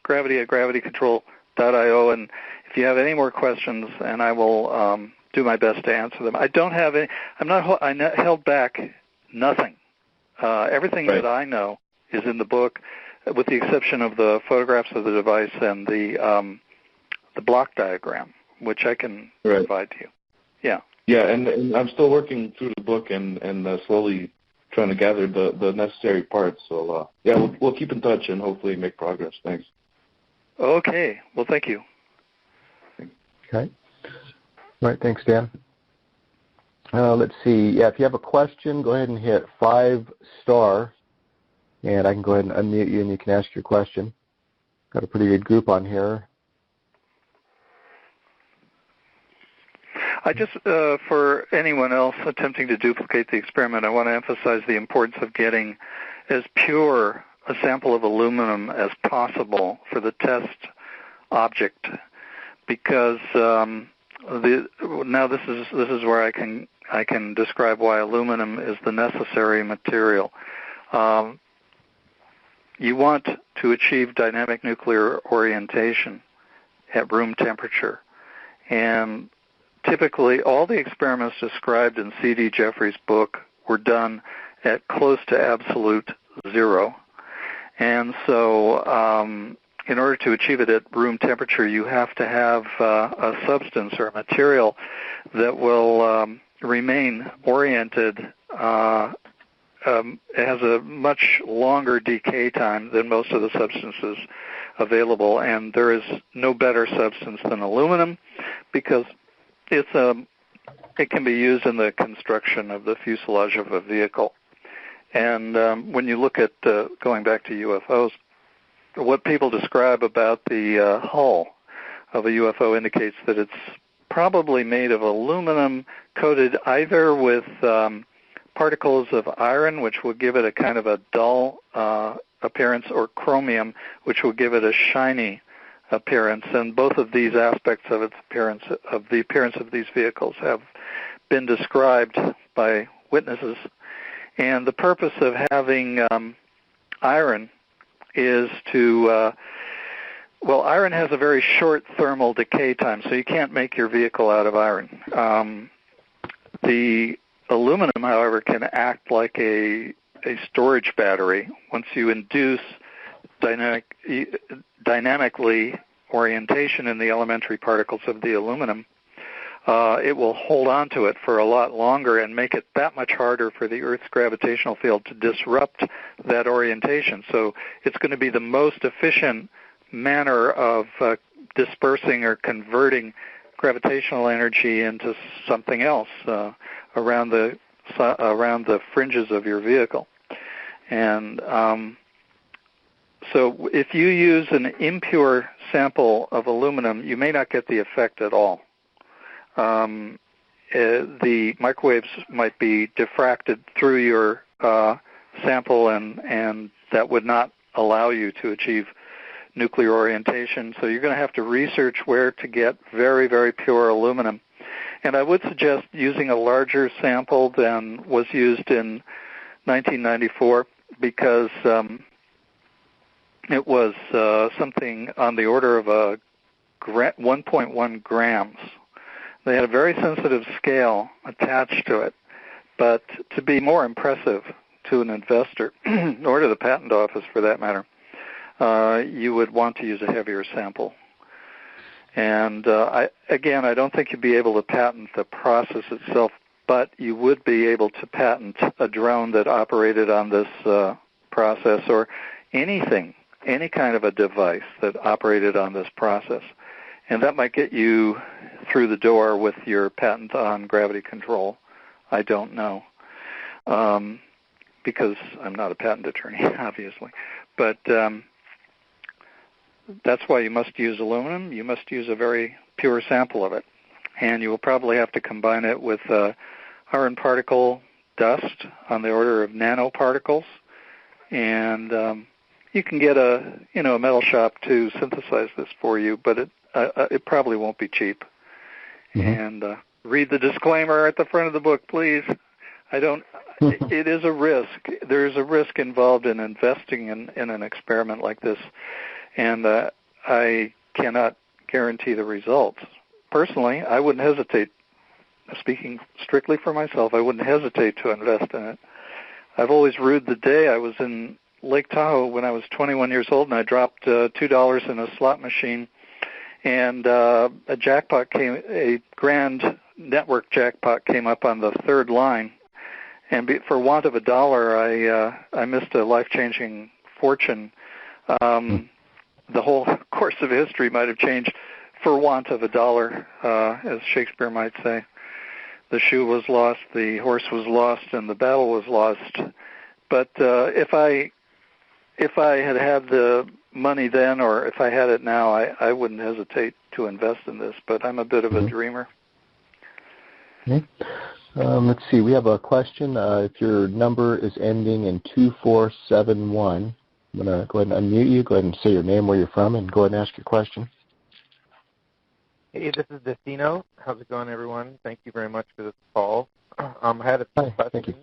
gravity@gravitycontrol.io, and if you have any more questions, and I will do my best to answer them. I don't have any. I held back nothing. Everything that I know is in the book, with the exception of the photographs of the device and the the block diagram, which I can provide to you. Yeah. Yeah, and I'm still working through the book and slowly trying to gather the necessary parts. So, we'll keep in touch and hopefully make progress. Thanks. Okay. Well, thank you. Okay. All right. Thanks, Dan. Let's see. Yeah, if you have a question, go ahead and hit 5-star, and I can go ahead and unmute you, and you can ask your question. Got a pretty good group on here. I just, for anyone else attempting to duplicate the experiment, I want to emphasize the importance of getting as pure a sample of aluminum as possible for the test object, because now this is where I can describe why aluminum is the necessary material. You want to achieve dynamic nuclear orientation at room temperature, and typically all the experiments described in C.D. Jeffries' book were done at close to absolute zero. And so in order to achieve it at room temperature, you have to have a substance or a material that will remain oriented. It has a much longer decay time than most of the substances available, and there is no better substance than aluminum because it can be used in the construction of the fuselage of a vehicle. And when you look at, going back to UFOs, what people describe about the hull of a UFO indicates that it's probably made of aluminum coated either with particles of iron, which will give it a kind of a dull appearance, or chromium, which will give it a shiny appearance. And both of these aspects of its appearance, of the appearance of these vehicles, have been described by witnesses. And the purpose of having iron is to, iron has a very short thermal decay time, so you can't make your vehicle out of iron. The aluminum, however, can act like a storage battery. Once you induce dynamically orientation in the elementary particles of the aluminum, it will hold on to it for a lot longer and make it that much harder for the Earth's gravitational field to disrupt that orientation. So it's going to be the most efficient manner of dispersing or converting gravitational energy into something else around the fringes of your vehicle. And so if you use an impure sample of aluminum, you may not get the effect at all. The microwaves might be diffracted through your sample, and that would not allow you to achieve nuclear orientation. So you're going to have to research where to get very, very pure aluminum. And I would suggest using a larger sample than was used in 1994, because it was something on the order of 1.1 grams. They had a very sensitive scale attached to it, but to be more impressive to an investor, or to the patent office for that matter, you would want to use a heavier sample. And I don't think you'd be able to patent the process itself, but you would be able to patent a drone that operated on this process, or anything, any kind of a device that operated on this process. And that might get you through the door with your patent on gravity control. I don't know, because I'm not a patent attorney, obviously. But that's why you must use aluminum. You must use a very pure sample of it. And you will probably have to combine it with iron particle dust on the order of nanoparticles. And you can get a metal shop to synthesize this for you, but it probably won't be cheap. Mm-hmm. And read the disclaimer at the front of the book, please. It is a risk. There is a risk involved in investing in an experiment like this, and I cannot guarantee the results. Personally, I wouldn't hesitate, speaking strictly for myself, I wouldn't hesitate to invest in it. I've always rued the day I was in Lake Tahoe when I was 21 years old, and I dropped $2 in a slot machine, And a grand network jackpot came up on the third line, and for want of $1, I missed a life-changing fortune. The whole course of history might have changed for want of $1, as Shakespeare might say. The shoe was lost, the horse was lost, and the battle was lost. But if I had the money then, or if I had it now, I wouldn't hesitate to invest in this. But I'm a bit of a dreamer. Okay. Let's see. We have a question. If your number is ending in 2471, I'm going to go ahead and unmute you. Go ahead and say your name, where you're from, and go ahead and ask your question. Hey, this is Destino. How's it going, everyone? Thank you very much for this call. I had a few questions,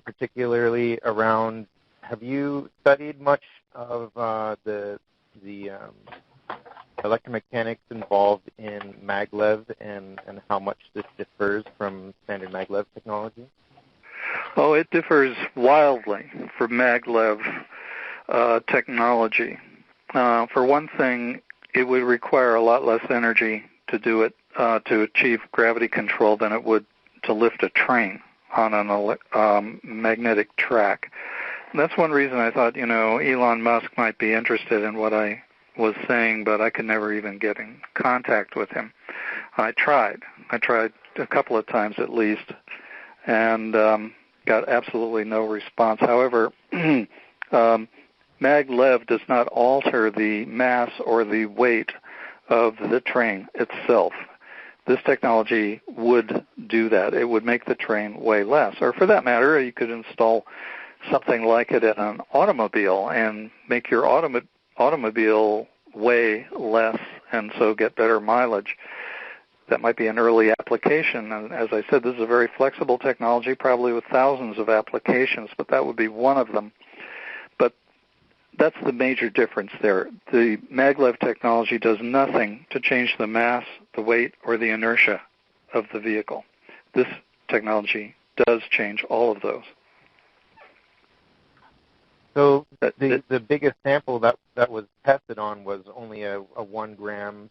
particularly around, have you studied much of the electromechanics involved in maglev and how much this differs from standard maglev technology? Oh, it differs wildly from maglev technology. For one thing, it would require a lot less energy to do it, to achieve gravity control than it would to lift a train on an magnetic track. And that's one reason I thought, Elon Musk might be interested in what I was saying, but I could never even get in contact with him. I tried a couple of times at least, and got absolutely no response. However, maglev does not alter the mass or the weight of the train itself. This technology would do that. It would make the train weigh less. Or for that matter, you could install something like it in an automobile and make your automobile weigh less and so get better mileage. That might be an early application. And as I said, this is a very flexible technology, probably with thousands of applications, but that would be one of them. But that's the major difference there. The maglev technology does nothing to change the mass, the weight, or the inertia of the vehicle. This technology does change all of those. So the biggest sample that was tested on was only a 1 gram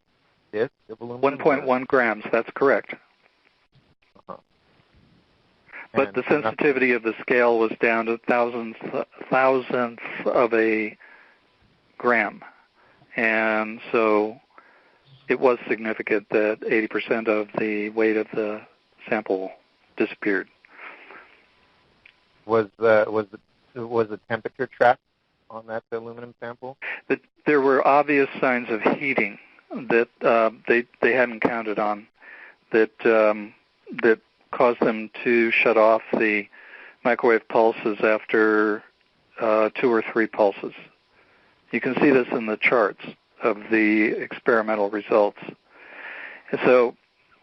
disc of aluminum? 1.1 grams, that's correct. Uh-huh. But the sensitivity of the scale was down to thousandths of a gram. And so it was significant that 80% of the weight of the sample disappeared. Was the temperature tracked on that aluminum sample? There were obvious signs of heating that they hadn't counted on, that caused them to shut off the microwave pulses after 2 or 3 pulses. You can see this in the charts of the experimental results. And so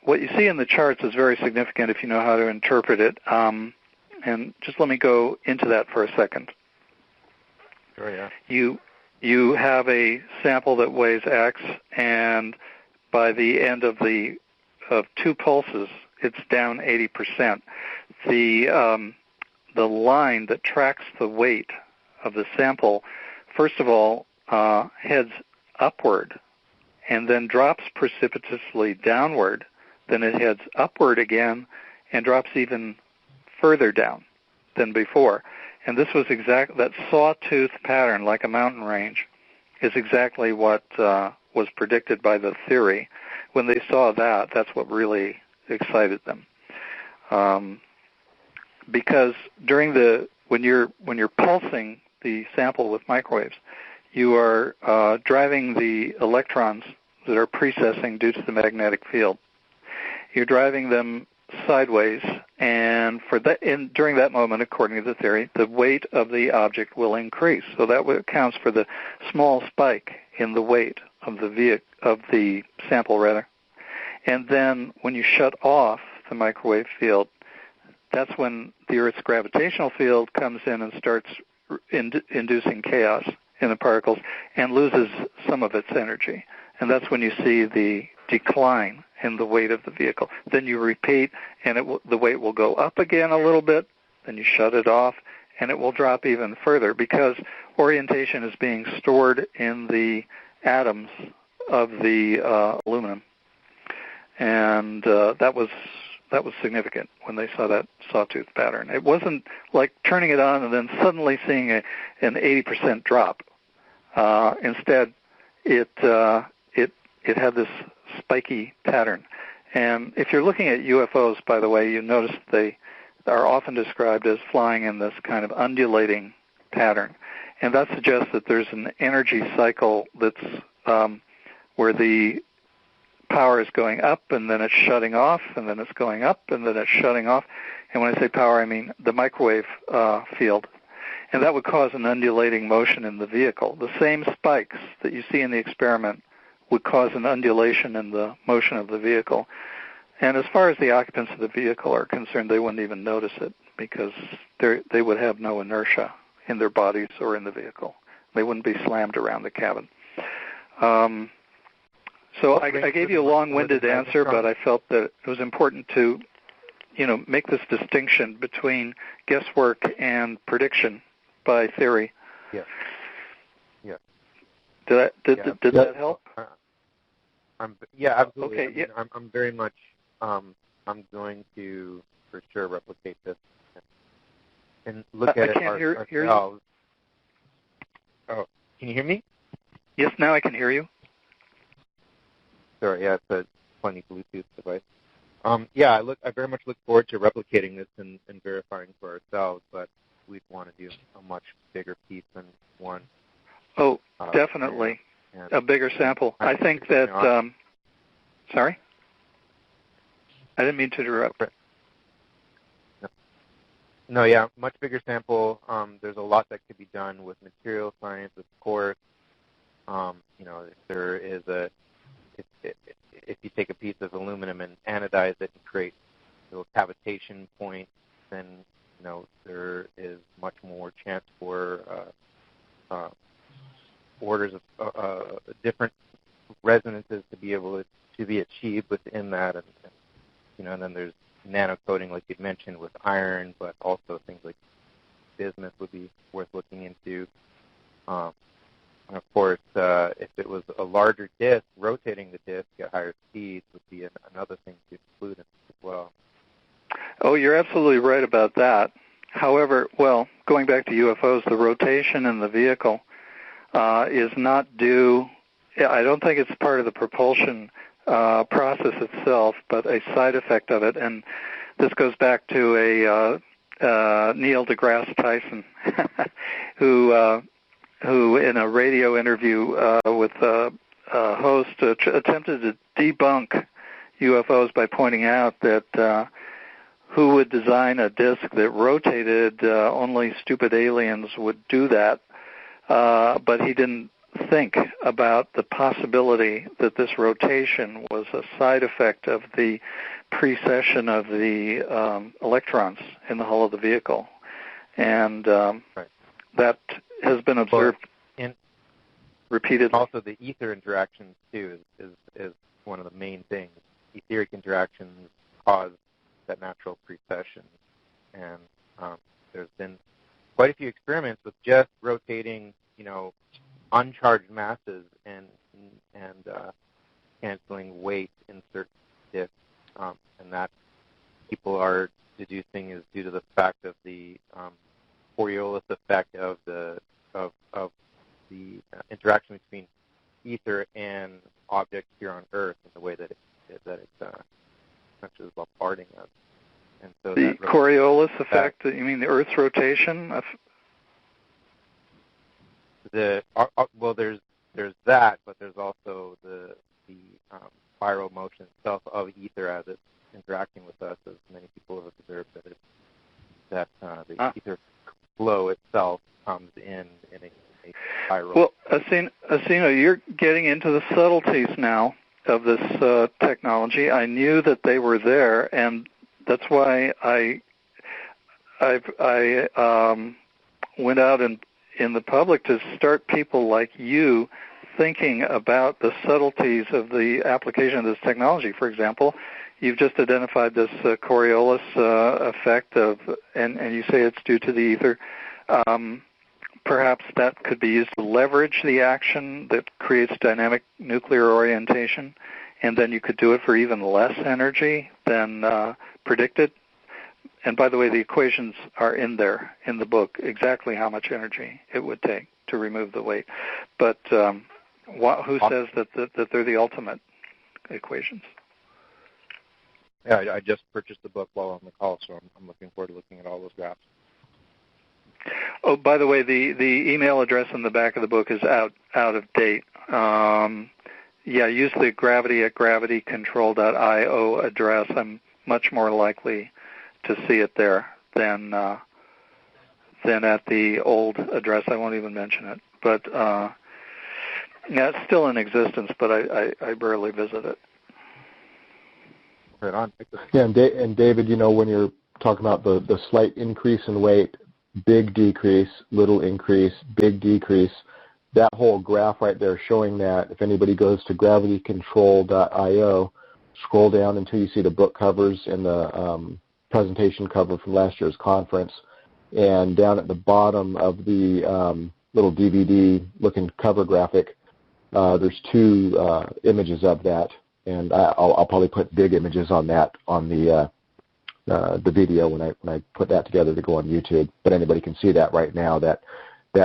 what you see in the charts is very significant if you know how to interpret it. And just let me go into that for a second. Sure, yeah. You have a sample that weighs X, and by the end of 2 pulses, it's down 80%. The line that tracks the weight of the sample, first of all, heads upward and then drops precipitously downward. Then it heads upward again and drops even further down than before. And this was that sawtooth pattern, like a mountain range, is exactly what was predicted by the theory. When they saw that, that's what really excited them. Because when you're pulsing the sample with microwaves, you are driving the electrons that are precessing due to the magnetic field. You're driving them sideways, and during that moment, according to the theory, the weight of the object will increase. So that accounts for the small spike in the weight of the sample, rather. And then when you shut off the microwave field, that's when the Earth's gravitational field comes in and starts inducing chaos in the particles and loses some of its energy. And that's when you see the decline in the weight of the vehicle. Then you repeat, and the weight will go up again a little bit. Then you shut it off, and it will drop even further because orientation is being stored in the atoms of the aluminum, and that was significant when they saw that sawtooth pattern. It wasn't like turning it on and then suddenly seeing an 80% drop. Instead, it had this spiky pattern. And if you're looking at UFOs, by the way, you notice they are often described as flying in this kind of undulating pattern. And that suggests that there's an energy cycle that's where the power is going up and then it's shutting off, and then it's going up and then it's shutting off. And when I say power, I mean the microwave field. And that would cause an undulating motion in the vehicle. The same spikes that you see in the experiment would cause an undulation in the motion of the vehicle. And as far as the occupants of the vehicle are concerned, they wouldn't even notice it because they would have no inertia in their bodies or in the vehicle. They wouldn't be slammed around the cabin. So I gave you a long-winded answer, but I felt that it was important to, make this distinction between guesswork and prediction by theory. Yeah. Yeah. Did that help? Yeah, absolutely. Okay. I'm very much. I'm going to for sure replicate this and look at it ourselves. Oh, can you hear me? Yes, now I can hear you. Sorry, yeah, it's a funny Bluetooth device. I very much look forward to replicating this and verifying for ourselves, but we'd want to do a much bigger piece than one. Oh, definitely. A bigger sample. I think that, sorry? I didn't mean to interrupt. No, yeah, much bigger sample. There's a lot that could be done with material science, of course. If there is if you take a piece of aluminum and anodize it and create little cavitation points, then there is much more chance for orders of different resonances to be able to be achieved within that, and then there's nanocoating, like you mentioned, with iron, but also things like bismuth would be worth looking into. And of course, if it was a larger disk, rotating the disk at higher speeds would be another thing to include as well. Oh, you're absolutely right about that. However, going back to UFOs, the rotation in the vehicle is not due. I don't think it's part of the propulsion process itself, but a side effect of it. And this goes back to a Neil deGrasse Tyson, who in a radio interview with a host attempted to debunk UFOs by pointing out that who would design a disk that rotated? Only stupid aliens would do that. But he didn't think about the possibility that this rotation was a side effect of the precession of the electrons in the hull of the vehicle. And that has been observed repeatedly. Also, the ether interactions, too, is one of the main things. Etheric interactions cause that natural precession. And there's been quite a few experiments with just rotating, uncharged masses and canceling weight in certain disks, and that people are deducing is due to the fact of the Coriolis effect of the interaction between ether and objects here on Earth, and the way that it essentially is bombarding us. And so the Coriolis effect. You mean the Earth's rotation? There's that, but there's also the spiral motion itself of ether as it's interacting with us, as many people have observed that the ether flow itself comes in a spiral. Well, Asino, you're getting into the subtleties now of this technology. I knew that they were there, and that's why I went out in the public to start people like you thinking about the subtleties of the application of this technology. For example, you've just identified this Coriolis effect and you say it's due to the ether. perhaps that could be used to leverage the action that creates dynamic nuclear orientation, and then you could do it for even less energy than predicted. And by the way, the equations are in there in the book, exactly how much energy it would take to remove the weight. But who says that they're the ultimate equations? Yeah, I just purchased the book while on the call, so I'm looking forward to looking at all those graphs. Oh, by the way, the email address in the back of the book is out of date. Use the gravity@gravitycontrol.io address. I'm much more likely to see it there than at the old address. I won't even mention it. But it's still in existence, but I rarely visit it. Right on. Yeah, and David, when you're talking about the slight increase in weight, big decrease, little increase, big decrease, that whole graph right there showing that, if anybody goes to gravitycontrol.io, scroll down until you see the book covers and the presentation cover from last year's conference, and down at the bottom of the little DVD-looking cover graphic, there's two images of that, and I'll probably put big images on that on the video when I put that together to go on YouTube. But anybody can see that right now, that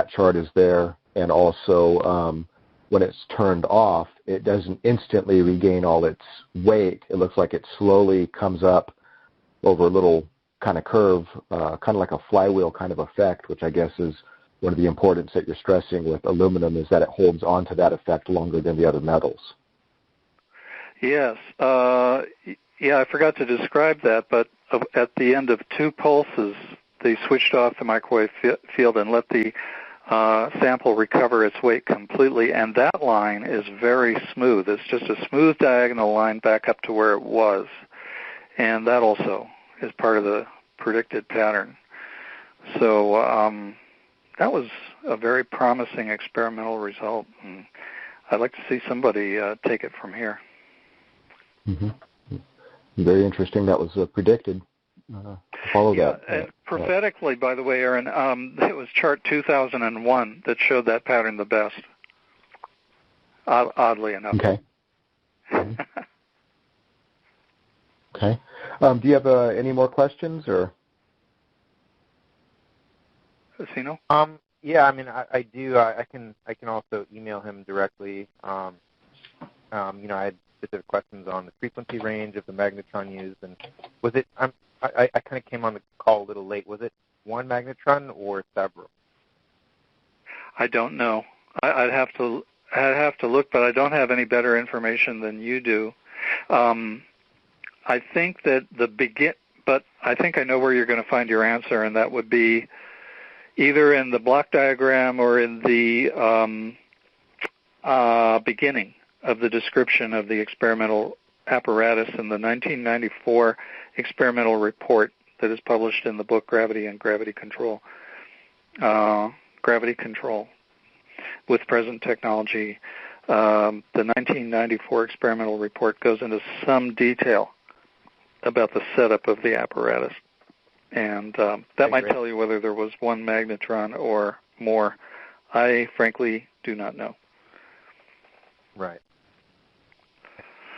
chart is there. And also, when it's turned off, it doesn't instantly regain all its weight. It looks like it slowly comes up over a little kind of curve, kind of like a flywheel kind of effect, which I guess is one of the importance that you're stressing with aluminum, is that it holds on to that effect longer than the other metals. Yes. I forgot to describe that, but at the end of 2 pulses, they switched off the microwave field and let the sample recover its weight completely, and that line is very smooth. It's just a smooth diagonal line back up to where it was, and that also is part of the predicted pattern. So that was a very promising experimental result, and I'd like to see somebody take it from here. Mm-hmm. Very interesting. That was predicted. Follow that. And prophetically, by the way, Aaron, it was chart 2001 that showed that pattern the best, oddly enough. Okay. Okay. Do you have any more questions, or? Casino? Yeah, I mean, I do. I can also email him directly. I had specific questions on the frequency range of the magnetron used, and was it? I kind of came on the call a little late. Was it one magnetron or several? I don't know. I'd have to look, but I don't have any better information than you do. I think that but I think I know where you're going to find your answer, and that would be either in the block diagram or in the beginning of the description of the experimental apparatus in the 1994 experimental report that is published in the book Gravity and Gravity Control. Gravity Control with Present Technology. The 1994 experimental report goes into some detail about the setup of the apparatus. And that might tell you whether there was one magnetron or more. I frankly do not know. Right.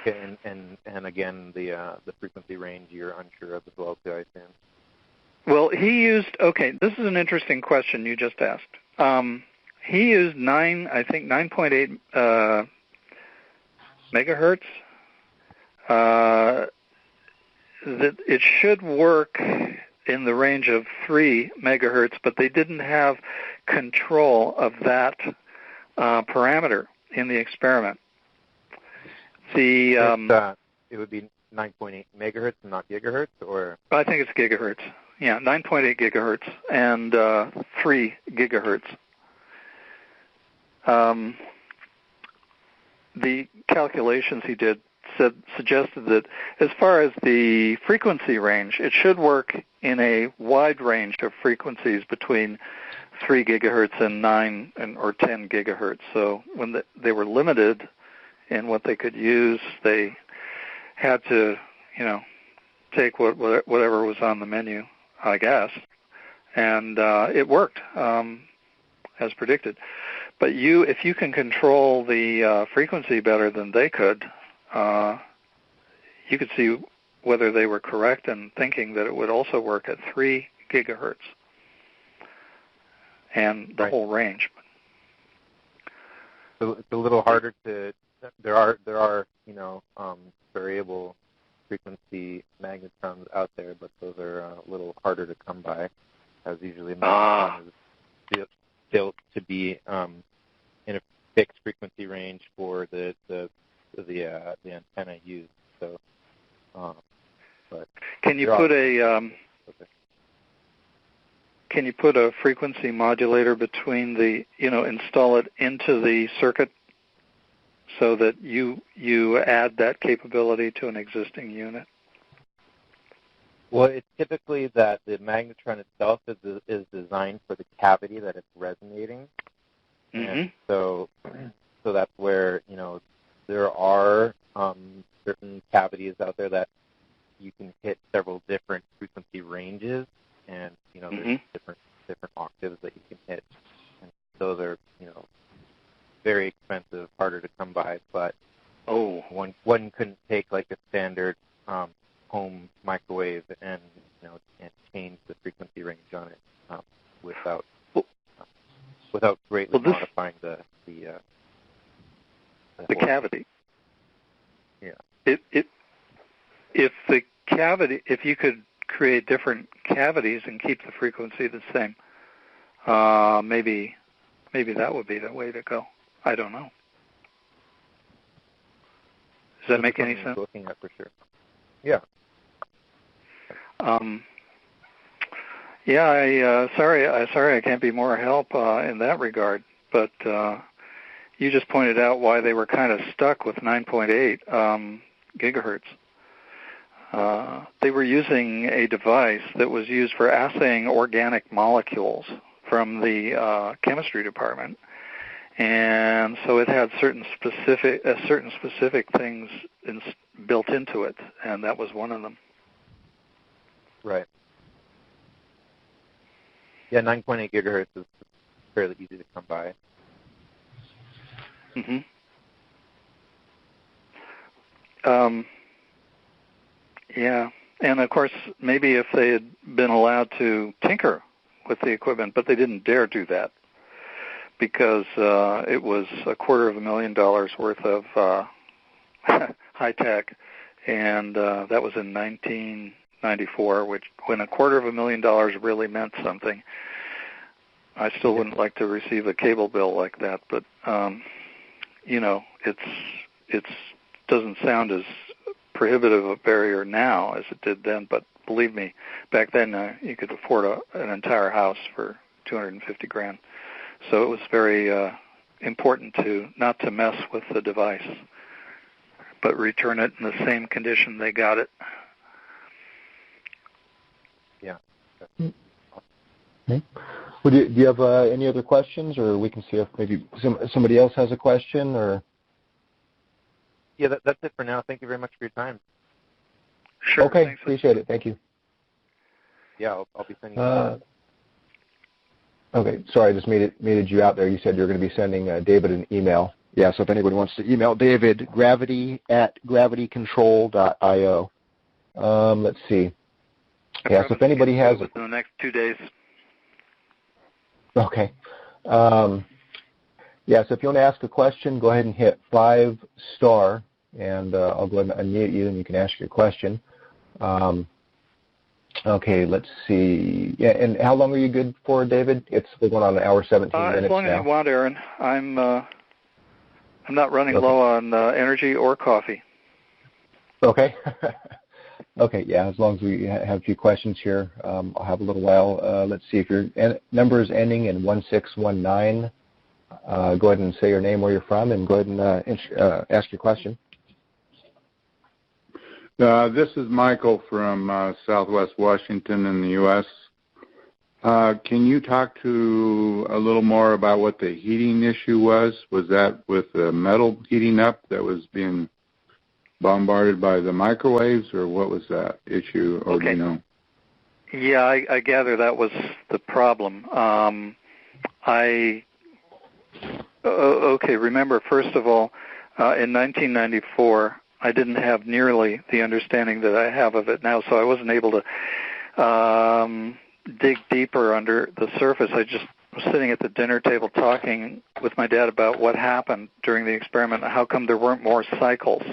Okay, and again, the frequency range you're unsure of as well, too, I assume. Well, this is an interesting question you just asked. He used 9.8 megahertz. That it should work in the range of 3 megahertz, but they didn't have control of that parameter in the experiment. It would be 9.8 megahertz and not gigahertz, or? I think it's gigahertz. Yeah, 9.8 gigahertz and 3 gigahertz. The calculations he did suggested that as far as the frequency range, it should work in a wide range of frequencies between 3 gigahertz and 9 or 10 gigahertz. So when they were limited in what they could use, they had to, take whatever was on the menu, I guess, and it worked. as predicted. But if you can control the frequency better than they could, you could see whether they were correct in thinking that it would also work at 3 gigahertz and the whole range. So it's a little harder to. There are variable frequency magnetrons out there, but those are a little harder to come by, as usually a magnetron is built to be in a fixed frequency range for the antenna used. So, but can you put a frequency modulator between install it into the circuit so that you add that capability to an existing unit? Well, it's typically that the magnetron itself is designed for the cavity that it's resonating. Mm-hmm. And so that's where, there are certain cavities out there that you can hit several different frequency ranges, and, there's different octaves that you can hit. And those are, very expensive, harder to come by, but one couldn't take like a standard home microwave and change the frequency range on it without greatly modifying the cavity. Yeah. If you could create different cavities and keep the frequency the same, maybe that would be the way to go. I don't know. Does that make any sense? Looking at for sure. Yeah. Sorry I can't be more help in that regard, but you just pointed out why they were kind of stuck with 9.8 gigahertz. They were using a device that was used for assaying organic molecules from the chemistry department, and so it had certain specific things built into it, and that was one of them. Right. Yeah, 9.8 gigahertz is fairly easy to come by. Mm-hmm. Yeah, and of course, maybe if they had been allowed to tinker with the equipment, but they didn't dare do that because it was $250,000 worth of high tech, and that was in 1994, when $250,000 really meant something. I still wouldn't like to receive a cable bill like that, but it doesn't sound as prohibitive a barrier now as it did then, but believe me, back then you could afford an entire house for $250,000. So it was very important not to mess with the device, but return it in the same condition they got it. Yeah. Okay. Well, do you have any other questions, or we can see if maybe somebody else has a question, or? Yeah, that's it for now. Thank you very much for your time. Sure. Okay, thanks. appreciate it. Thank you. Yeah, I'll be sending you. Okay, sorry, I just mated you out there. You said you're going to be sending David an email. Yeah, so if anybody wants to email David, gravity@gravitycontrol.io. Let's see. Yeah, so if anybody has... Within the next 2 days. Okay. Yeah, so if you want to ask a question, go ahead and hit 5 star, and I'll go ahead and unmute you, and you can ask your question. Okay, let's see. Yeah, and how long are you good for, David? We're going on an hour 17 minutes as long now. as you want, Aaron. I'm not running low on energy or coffee. Okay. Okay, yeah, as long as we have a few questions here, I'll have a little while. Let's see, if your number is ending in 1619, go ahead and say your name, where you're from, and go ahead and ask your question. This is Michael from Southwest Washington in the U.S. Can you talk to a little more about what the heating issue was? Was that with the metal heating up that was being bombarded by the microwaves, or what was that issue, or do you know? Yeah, I gather that was the problem. I Okay, remember, first of all, in 1994, I didn't have nearly the understanding that I have of it now, so I wasn't able to dig deeper under the surface. I just was sitting at the dinner table talking with my dad about what happened during the experiment and how come there weren't more cycles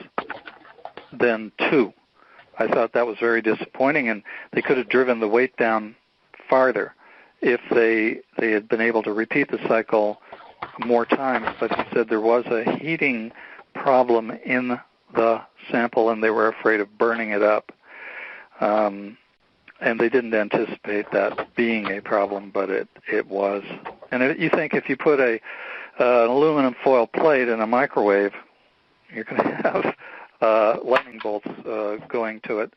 than 2. I thought that was very disappointing, and they could have driven the weight down farther if they had been able to repeat the cycle more times. But he said there was a heating problem in the sample, and they were afraid of burning it up. And they didn't anticipate that being a problem, but it was. And you think if you put an aluminum foil plate in a microwave, you're going to have lightning bolts going to it.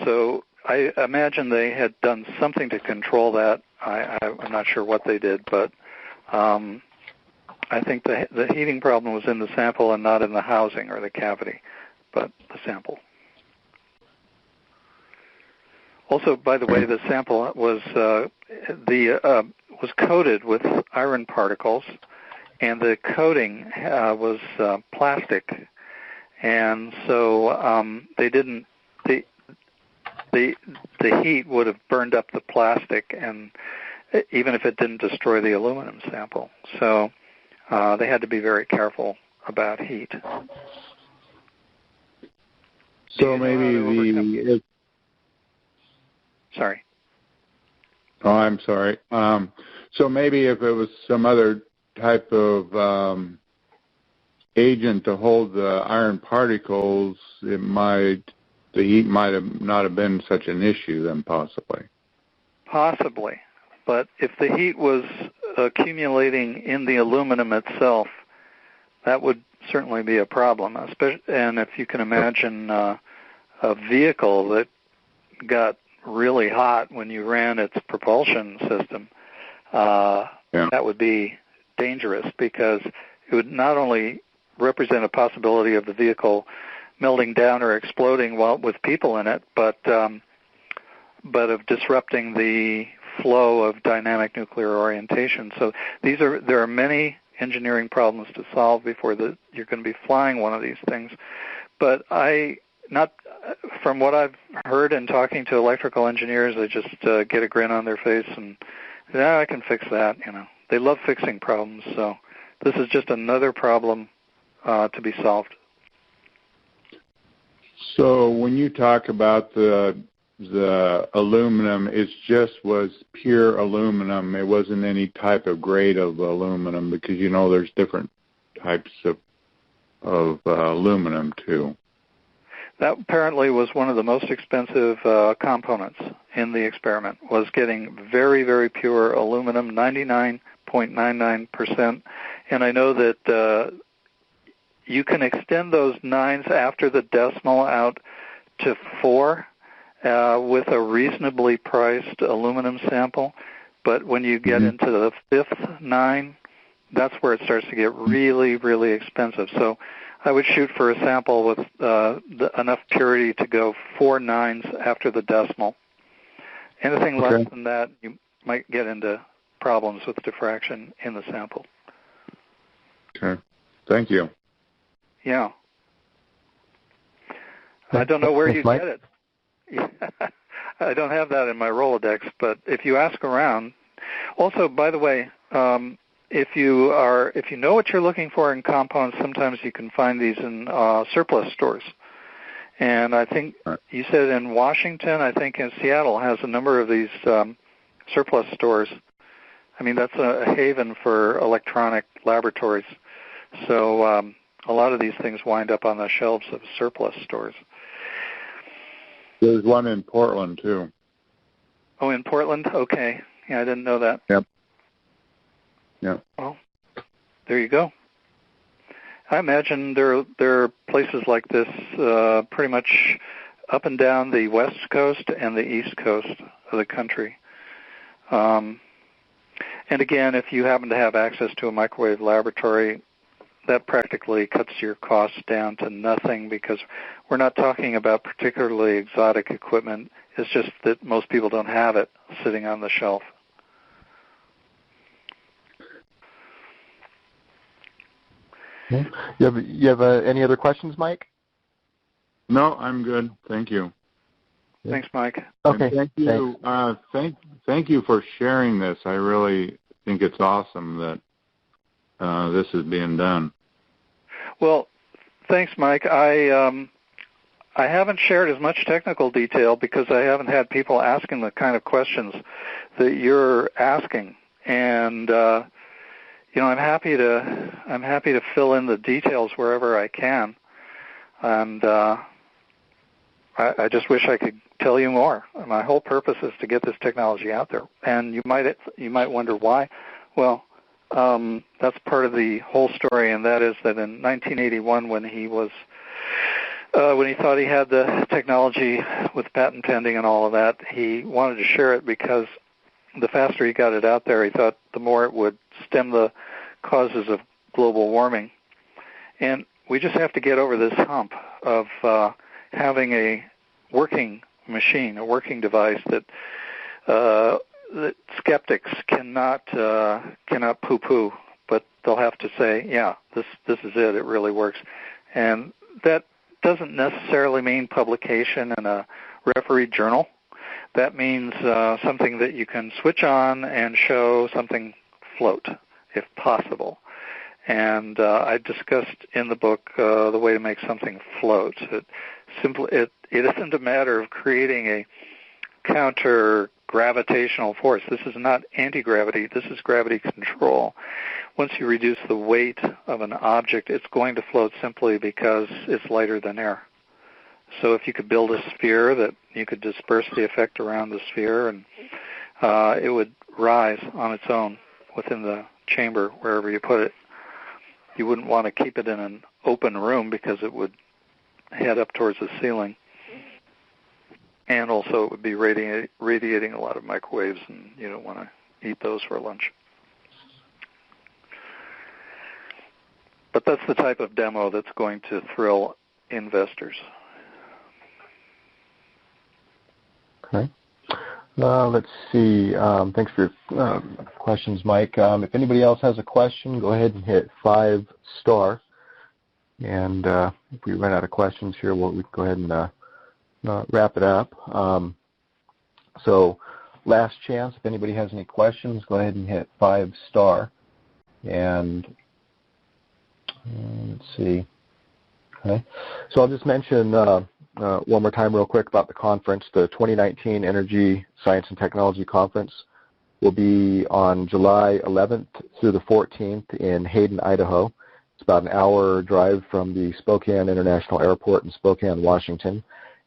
So I imagine they had done something to control that. I'm not sure what they did, but I think the heating problem was in the sample and not in the housing or the cavity, but the sample. Also, by the way, the sample was was coated with iron particles, and the coating was plastic, and so they didn't. The heat would have burned up the plastic, and even if it didn't destroy the aluminum sample, so they had to be very careful about heat. So maybe Sorry. Oh, I'm sorry. So maybe if it was some other type of agent to hold the iron particles, the heat might have not have been such an issue then, possibly. Possibly. But if the heat was accumulating in the aluminum itself, that would certainly be a problem. And if you can imagine a vehicle that got really hot when you ran its propulsion system, that would be dangerous, because it would not only represent a possibility of the vehicle melting down or exploding with people in it, but of disrupting the flow of dynamic nuclear orientation. So there are many engineering problems to solve before you're going to be flying one of these things. But from what I've heard in talking to electrical engineers, they just get a grin on their face and, I can fix that. They love fixing problems, so this is just another problem to be solved. So when you talk about the aluminum, it just was pure aluminum. It wasn't any type of grade of aluminum, because there's different types of aluminum too. That apparently was one of the most expensive components in the experiment, was getting very, very pure aluminum, 99.99%. And I know that you can extend those 9s after the decimal out to 4 with a reasonably priced aluminum sample. But when you get into the 5th 9, that's where it starts to get really, really expensive. So I would shoot for a sample with enough purity to go 4 9s after the decimal. Anything less than that, you might get into problems with diffraction in the sample. Okay. Thank you. Yeah. I don't know where you get it. I don't have that in my Rolodex, but if you ask around. Also, by the way, if you know what you're looking for in compounds, sometimes you can find these in surplus stores. And I think you said in Washington, I think in Seattle has a number of these surplus stores. I mean, that's a haven for electronic laboratories. So a lot of these things wind up on the shelves of surplus stores. There's one in Portland, too. Oh, in Portland? Okay. Yeah, I didn't know that. Yep. Well, there you go. I imagine there are places like this pretty much up and down the West Coast and the East Coast of the country. And again, if you happen to have access to a microwave laboratory, that practically cuts your costs down to nothing, because we're not talking about particularly exotic equipment. It's just that most people don't have it sitting on the shelf. Okay. You have any other questions, Mike? No, I'm good. Thank you. Thanks, Mike. Okay. And thank you. Thank you for sharing this. I really think it's awesome that this is being done. Well, thanks, Mike. I haven't shared as much technical detail because I haven't had people asking the kind of questions that you're asking, and I'm happy to fill in the details wherever I can, and I just wish I could tell you more. My whole purpose is to get this technology out there, and you might wonder why. Well, that's part of the whole story, and that is that in 1981, when he thought he had the technology with patent pending and all of that, he wanted to share it because the faster he got it out there, he thought the more it would stem the causes of global warming. And we just have to get over this hump of having a working machine, a working device that skeptics cannot poo-poo, but they'll have to say, yeah, this is it. It really works. And that doesn't necessarily mean publication in a refereed journal. That means something that you can switch on and show something float, if possible. And I discussed in the book the way to make something float. It isn't a matter of creating a counter-gravitational force. This is not anti-gravity. This is gravity control. Once you reduce the weight of an object, it's going to float simply because it's lighter than air. So if you could build a sphere that you could disperse the effect around the sphere, and it would rise on its own within the chamber wherever you put it. You wouldn't want to keep it in an open room because it would head up towards the ceiling. And also it would be radiating a lot of microwaves, and you don't want to eat those for lunch. But that's the type of demo that's going to thrill investors. Okay. Let's see. Thanks for your questions, Mike. If anybody else has a question, go ahead and hit 5-star. And if we run out of questions here, we can go ahead and wrap it up. So last chance, if anybody has any questions, go ahead and hit 5-star. And let's see. Okay. So I'll just mention one more time real quick about the conference. The 2019 Energy, Science, and Technology Conference will be on July 11th through the 14th in Hayden, Idaho. It's about an hour drive from the Spokane International Airport in Spokane, Washington.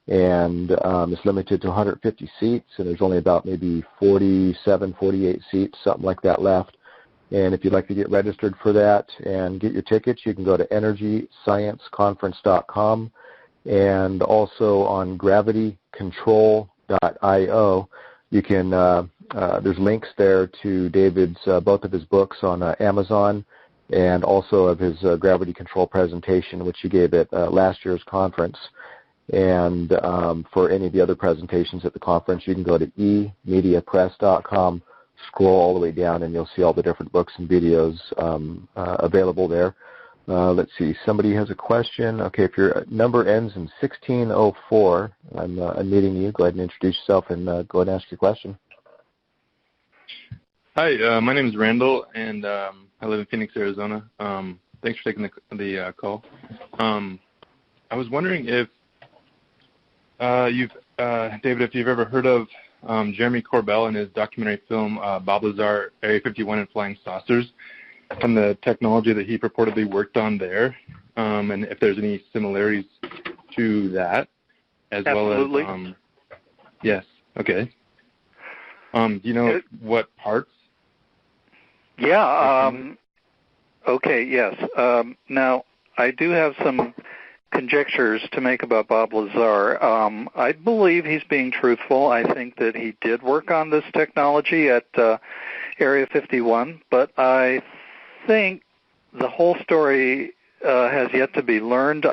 And it's limited to 150 seats, and there's only about maybe 47, 48 seats, something like that left. And if you'd like to get registered for that and get your tickets, you can go to EnergyScienceConference.com, and also on gravitycontrol.io. You can there's links there to David's both of his books on Amazon, and also of his gravity control presentation, which he gave at last year's conference. And for any of the other presentations at the conference, you can go to emediapress.com, scroll all the way down, and you'll see all the different books and videos available there. Let's see. Somebody has a question. Okay, if your number ends in 1604, I'm unmuting you. Go ahead and introduce yourself and go ahead and ask your question. Hi, my name is Randall, and I live in Phoenix, Arizona. Thanks for taking the call. I was wondering if David, if you've ever heard of Jeremy Corbell and his documentary film Bob Lazar, Area 51 and Flying Saucers, and the technology that he purportedly worked on there, and if there's any similarities to that, as Absolutely. well as yes, okay. Do you know what parts? Yeah. Okay. Yes. Now I do have some conjectures to make about Bob Lazar. I believe he's being truthful. I think that he did work on this technology at Area 51, but I think the whole story has yet to be learned.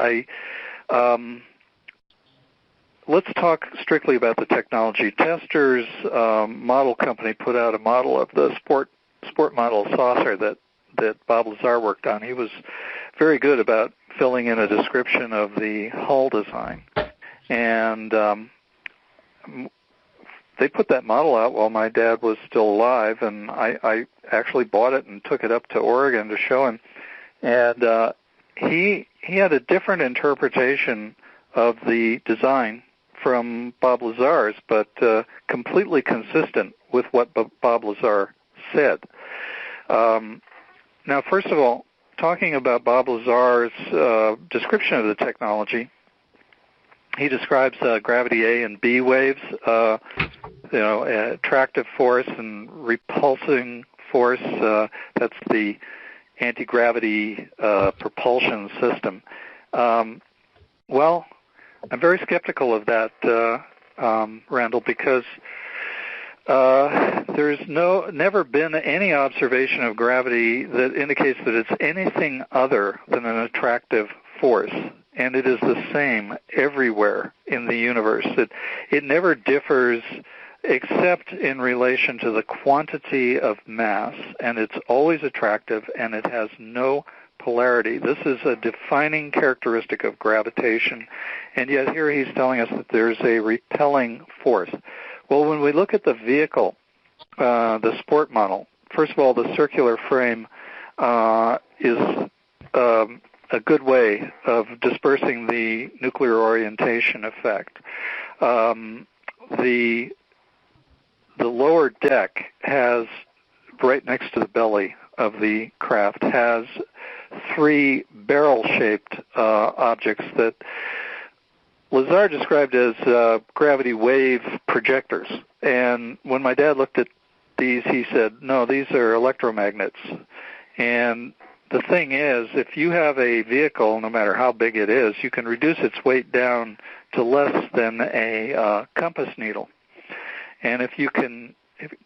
Let's talk strictly about the technology. Testers model company put out a model of the sport model saucer that Bob Lazar worked on. He was very good about filling in a description of the hull design. And they put that model out while my dad was still alive, and I actually bought it and took it up to Oregon to show him. And he had a different interpretation of the design from Bob Lazar's, but completely consistent with what Bob Lazar said. Now, first of all, talking about Bob Lazar's description of the technology, he describes gravity A and B waves, attractive force and repulsing force. That's the anti-gravity propulsion system. Well, I'm very skeptical of that, Randall, because there's never been any observation of gravity that indicates that it's anything other than an attractive force, and it is the same everywhere in the universe. It never differs except in relation to the quantity of mass, and it's always attractive, and it has no polarity. This is a defining characteristic of gravitation, and yet here he's telling us that there's a repelling force. Well, when we look at the vehicle, the sport model, first of all, the circular frame is a good way of dispersing the nuclear orientation effect. The lower deck has, right next to the belly of the craft, has three barrel-shaped objects that Lazar described as gravity wave projectors. And when my dad looked at these, he said, no, these are electromagnets. And the thing is, if you have a vehicle, no matter how big it is, you can reduce its weight down to less than a compass needle. And if you can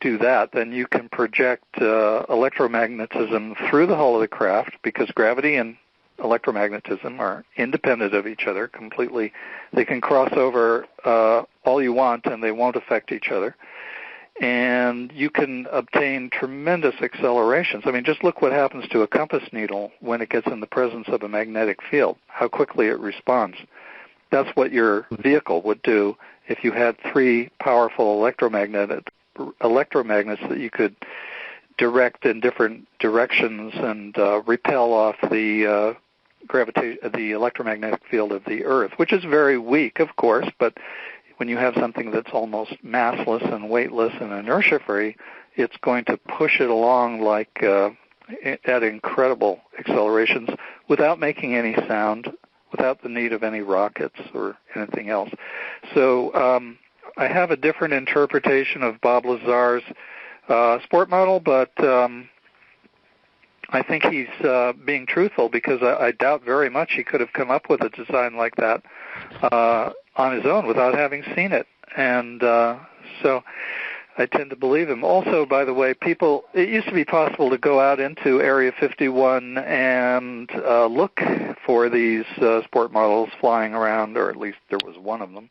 do that, then you can project electromagnetism through the hull of the craft, because gravity and electromagnetism are independent of each other completely. They can cross over all you want, and they won't affect each other. And you can obtain tremendous accelerations. I mean, just look what happens to a compass needle when it gets in the presence of a magnetic field, how quickly it responds. That's what your vehicle would do if you had three powerful electromagnets that you could direct in different directions and repel off the the electromagnetic field of the Earth, which is very weak, of course, but when you have something that's almost massless and weightless and inertia-free, it's going to push it along like at incredible accelerations without making any sound, without the need of any rockets or anything else. So I have a different interpretation of Bob Lazar's sport model, but I think he's being truthful, because I doubt very much he could have come up with a design like that on his own without having seen it. And so I tend to believe him. Also, by the way, it used to be possible to go out into Area 51 and look for these sport models flying around, or at least there was one of them.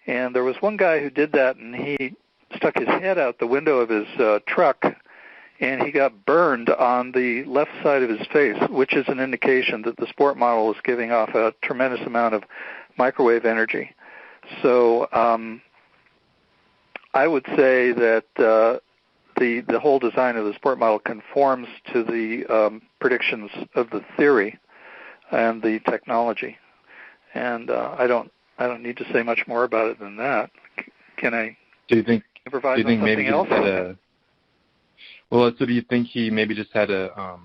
And there was one guy who did that, and he stuck his head out the window of his truck, and he got burned on the left side of his face, which is an indication that the sport model is giving off a tremendous amount of microwave energy. So I would say that the whole design of the sport model conforms to the predictions of the theory and the technology. And I don't need to say much more about it than that. Can I improvise on something else? So do you think he maybe just had a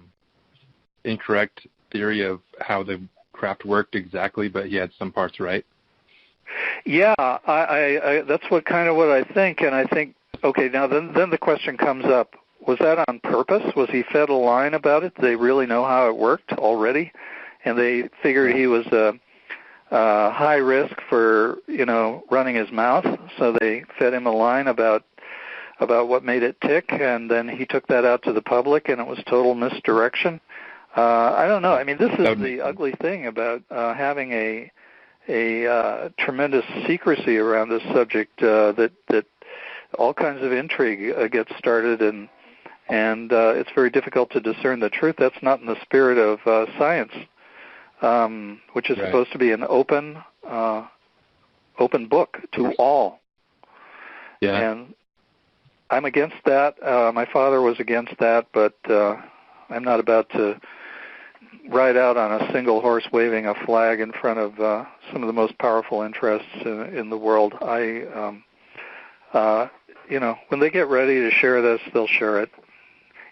incorrect theory of how the craft worked exactly, but he had some parts right? Yeah, I that's what I think. And I think, okay, now then the question comes up, was that on purpose? Was he fed a line about it? Did they really know how it worked already? And they figured he was high risk for, running his mouth, so they fed him a line about what made it tick, and then he took that out to the public, and it was total misdirection. I don't know. I mean, this is the ugly thing about having a tremendous secrecy around this subject, that all kinds of intrigue gets started, and it's very difficult to discern the truth. That's not in the spirit of science. which is supposed to be an open book to all. Yeah. And I'm against that. My father was against that, but I'm not about to ride out on a single horse waving a flag in front of some of the most powerful interests in the world. When they get ready to share this, they'll share it.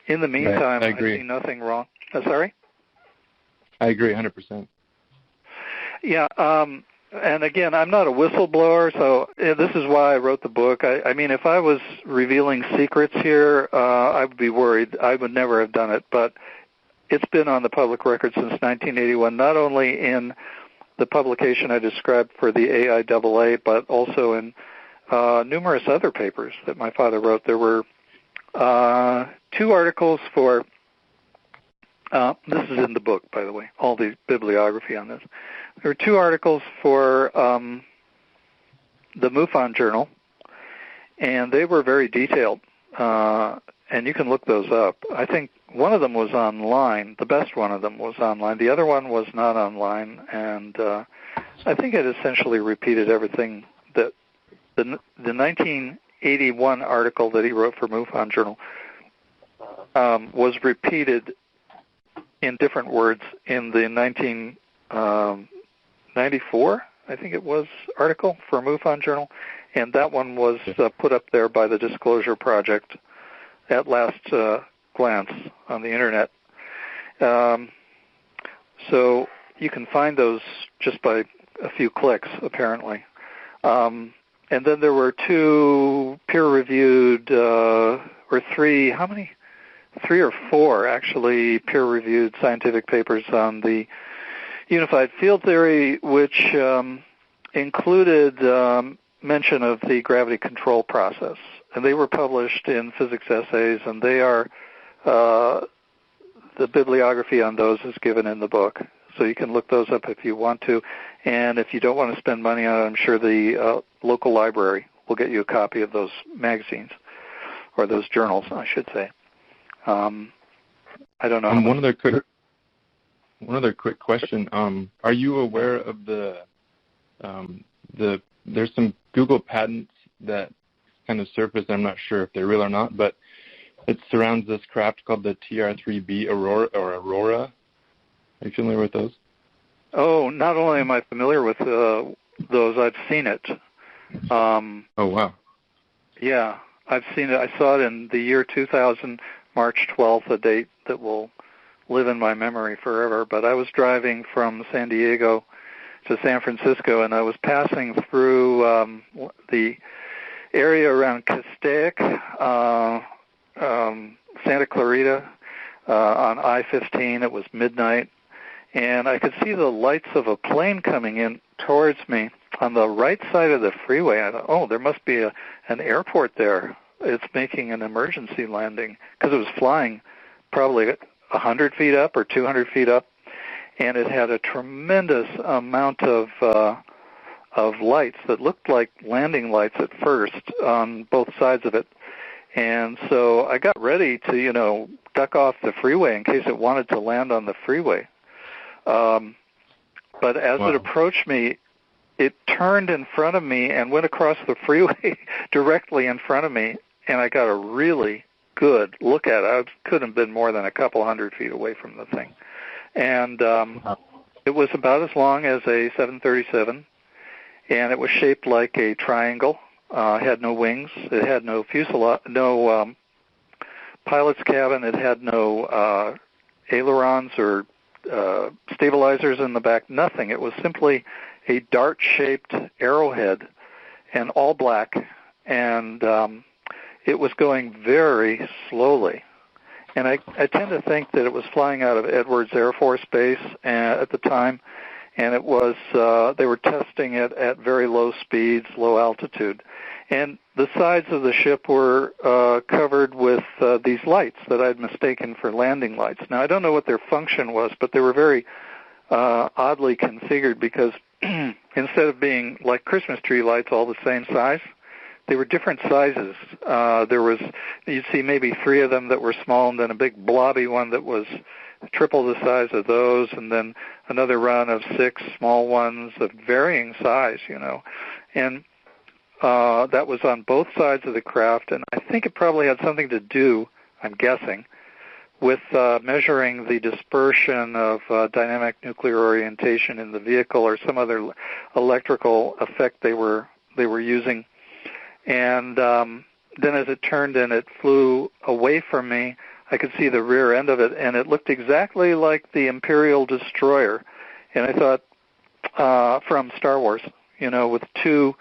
In the meantime, I agree. I see nothing wrong. Sorry? I agree 100%. Yeah, and again, I'm not a whistleblower, so this is why I wrote the book. I mean, if I was revealing secrets here, I would be worried. I would never have done it, but it's been on the public record since 1981, not only in the publication I described for the AIAA, but also in numerous other papers that my father wrote. There were 2 articles for, this is in the book, by the way, all the bibliography on this. There were 2 articles for the MUFON Journal, and they were very detailed, and you can look those up. I think one of them was online. The best one of them was online. The other one was not online, and I think it essentially repeated everything that the 1981 article that he wrote for MUFON Journal was repeated in different words in the 1994, I think it was, article for MUFON Journal, and that one was put up there by the Disclosure Project at last glance on the Internet. So you can find those just by a few clicks, apparently. And then there were 2 peer-reviewed, or 3, how many? 3 or 4, actually, peer-reviewed scientific papers on the unified field theory, which included mention of the gravity control process. And they were published in Physics Essays, and they are, the bibliography on those is given in the book. So you can look those up if you want to. And if you don't want to spend money on it, I'm sure the local library will get you a copy of those magazines, or those journals, I should say. I don't know. One other quick question. Are you aware of there's some Google patents that kind of surfaced? I'm not sure if they're real or not, but it surrounds this craft called the TR-3B Aurora. Are you familiar with those? Oh, not only am I familiar with those, I've seen it. Oh, wow. Yeah, I've seen it. I saw it in the year 2000, March 12th, a date that will live in my memory forever. But I was driving from San Diego to San Francisco, and I was passing through the area around Castaic, Santa Clarita, on I-15. It was midnight, and I could see the lights of a plane coming in towards me on the right side of the freeway. I thought, oh, there must be an airport there. It's making an emergency landing, because it was flying probably 100 feet up or 200 feet up, and it had a tremendous amount of lights that looked like landing lights at first on both sides of it. And so I got ready to, duck off the freeway in case it wanted to land on the freeway. But as it approached me, it turned in front of me and went across the freeway directly in front of me, and I got a really good look at it. I couldn't have been more than a couple 100 feet away from the thing. And it was about as long as a 737, and it was shaped like a triangle. It had no wings. It had no fuselage, no pilot's cabin. It had no ailerons or stabilizers in the back, nothing. It was simply a dart-shaped arrowhead and all black, and it was going very slowly. And I tend to think that it was flying out of Edwards Air Force Base at the time, and it was they were testing it at very low speeds, low altitude. And the sides of the ship were covered with these lights that I'd mistaken for landing lights. Now, I don't know what their function was, but they were very oddly configured, because instead of being like Christmas tree lights all the same size, they were different sizes. You'd see maybe 3 of them that were small, and then a big blobby one that was triple the size of those, and then another run of 6 small ones of varying size, and that was on both sides of the craft, and I think it probably had something to do, I'm guessing, with measuring the dispersion of dynamic nuclear orientation in the vehicle or some other electrical effect they were using. And then as it turned and it flew away from me, I could see the rear end of it, and it looked exactly like the Imperial destroyer. And I thought, from Star Wars, with 2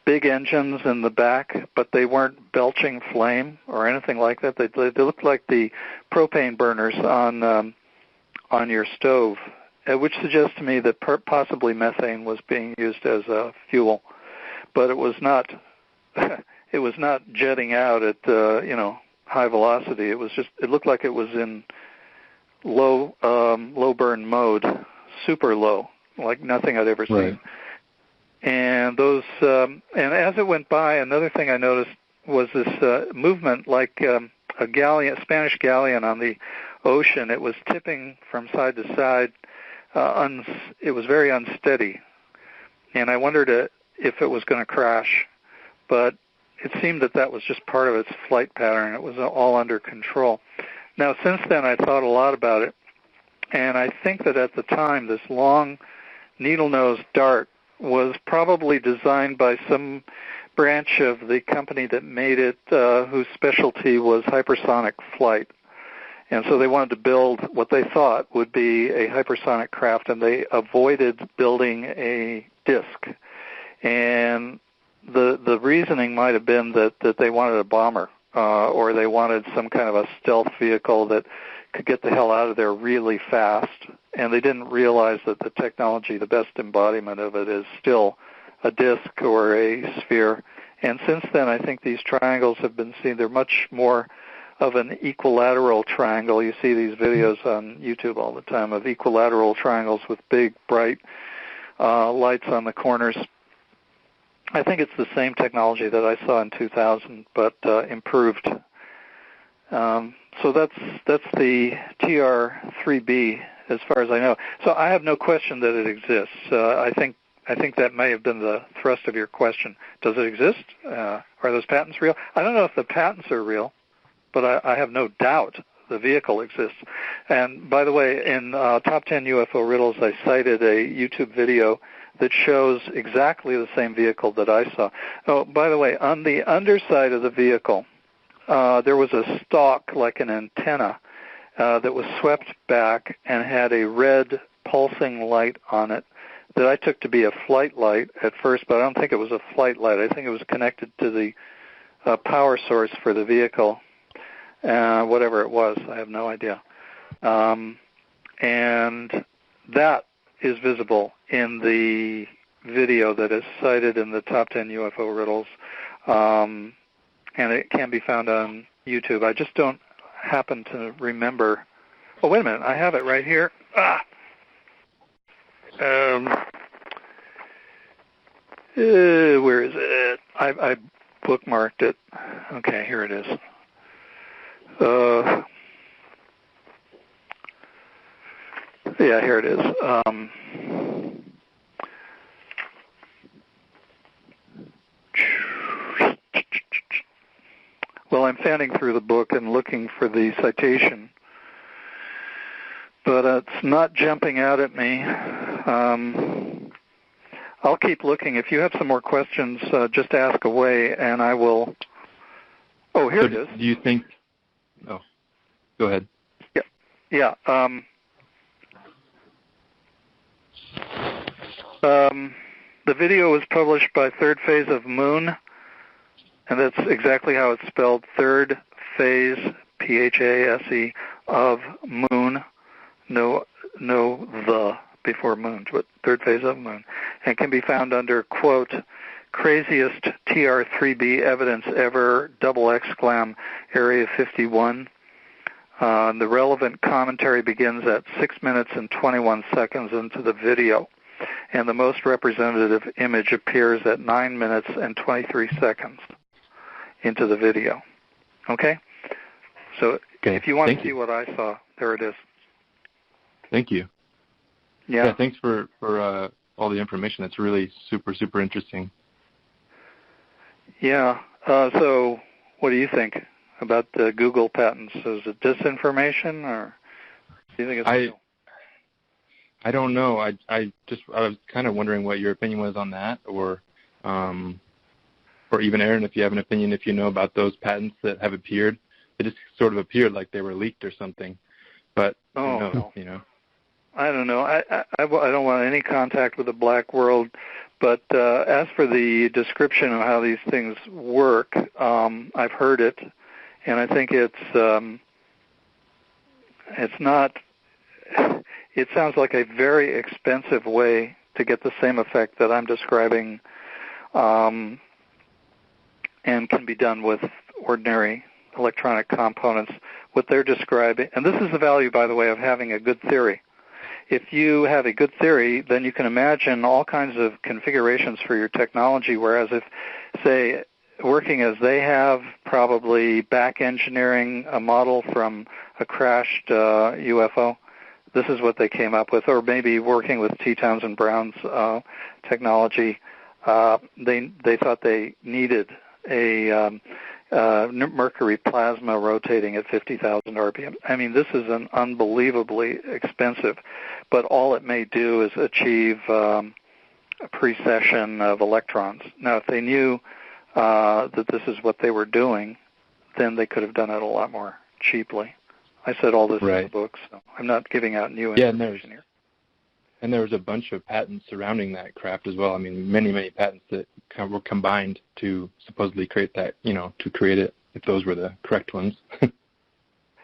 big engines in the back, but they weren't belching flame or anything like that. They looked like the propane burners on your stove, which suggests to me that possibly methane was being used as a fuel, but it was not. It was not jetting out at high velocity. It looked like it was in low burn mode, super low, like nothing I'd ever seen. Right. And those, and as it went by, another thing I noticed was this movement, like a Spanish galleon on the ocean. It was tipping from side to side. It was very unsteady, and I wondered if it was going to crash, but it seemed that was just part of its flight pattern. It was all under control. Now, since then, I thought a lot about it, and I think that at the time, this long needle-nosed dart was probably designed by some branch of the company that made it, whose specialty was hypersonic flight. And so they wanted to build what they thought would be a hypersonic craft, and they avoided building a disk. And the reasoning might have been that they wanted a bomber, or they wanted some kind of a stealth vehicle that could get the hell out of there really fast. And they didn't realize that the technology, the best embodiment of it, is still a disk or a sphere. And since then, I think these triangles have been seen. They're much more of an equilateral triangle. You see these videos on YouTube all the time of equilateral triangles with big, bright lights on the corners. I think it's the same technology that I saw in 2000, but improved. So that's the TR-3B as far as I know. So I have no question that it exists. I think that may have been the thrust of your question. Does it exist? Are those patents real? I don't know if the patents are real, but I have no doubt the vehicle exists. And by the way, in Top 10 UFO Riddles, I cited a YouTube video that shows exactly the same vehicle that I saw. Oh, by the way, on the underside of the vehicle, there was a stalk, like an antenna, that was swept back and had a red pulsing light on it that I took to be a flight light at first, but I don't think it was a flight light. I think it was connected to the power source for the vehicle, whatever it was. I have no idea. And that is visible in the video that is cited in the Top 10 UFO Riddles, and it can be found on YouTube. I just don't happen to remember. Oh, wait a minute. I have it right here. Where is it? I bookmarked it. Okay, here it is. Yeah, here it is. Well, I'm fanning through the book and looking for the citation, but it's not jumping out at me. I'll keep looking. If you have some more questions, just ask away, and I will. Oh, here it is. Do you think? Oh, go ahead. Yeah. The video was published by Third Phase of Moon, and that's exactly how it's spelled, Third Phase, Phase, of Moon, no the before Moon, but Third Phase of Moon, and can be found under, quote, craziest TR-3B evidence ever, ! Area 51. The relevant commentary begins at 6 minutes and 21 seconds into the video, and the most representative image appears at 9 minutes and 23 seconds into the video. Okay? So if you want to see what I saw, there it is. Thank you. Yeah. Thanks for all the information. That's really super, super interesting. Yeah. So what do you think about the Google patents? Is it disinformation, or do you think it's real? I don't know. I was kind of wondering what your opinion was on that, or even Aaron, if you have an opinion, if you know about those patents that have appeared. They just sort of appeared like they were leaked or something. But who knows, no. you know. I don't know. I don't want any contact with the black world. But as for the description of how these things work, I've heard it, and I think it's not. It sounds like a very expensive way to get the same effect that I'm describing, and can be done with ordinary electronic components. What they're describing, and this is the value, by the way, of having a good theory. If you have a good theory, then you can imagine all kinds of configurations for your technology, whereas if, say, working as they have, probably back engineering a model from a crashed UFO, this is what they came up with, or maybe working with T. Townsend Brown's technology, they thought they needed a mercury plasma rotating at 50,000 RPM. I mean, this is an unbelievably expensive, but all it may do is achieve a precession of electrons. Now, if they knew that this is what they were doing, then they could have done it a lot more cheaply. I said all this in the book, so I'm not giving out new information here. And there was a bunch of patents surrounding that craft as well. I mean, many, many patents that were combined to supposedly create that, to create it, if those were the correct ones.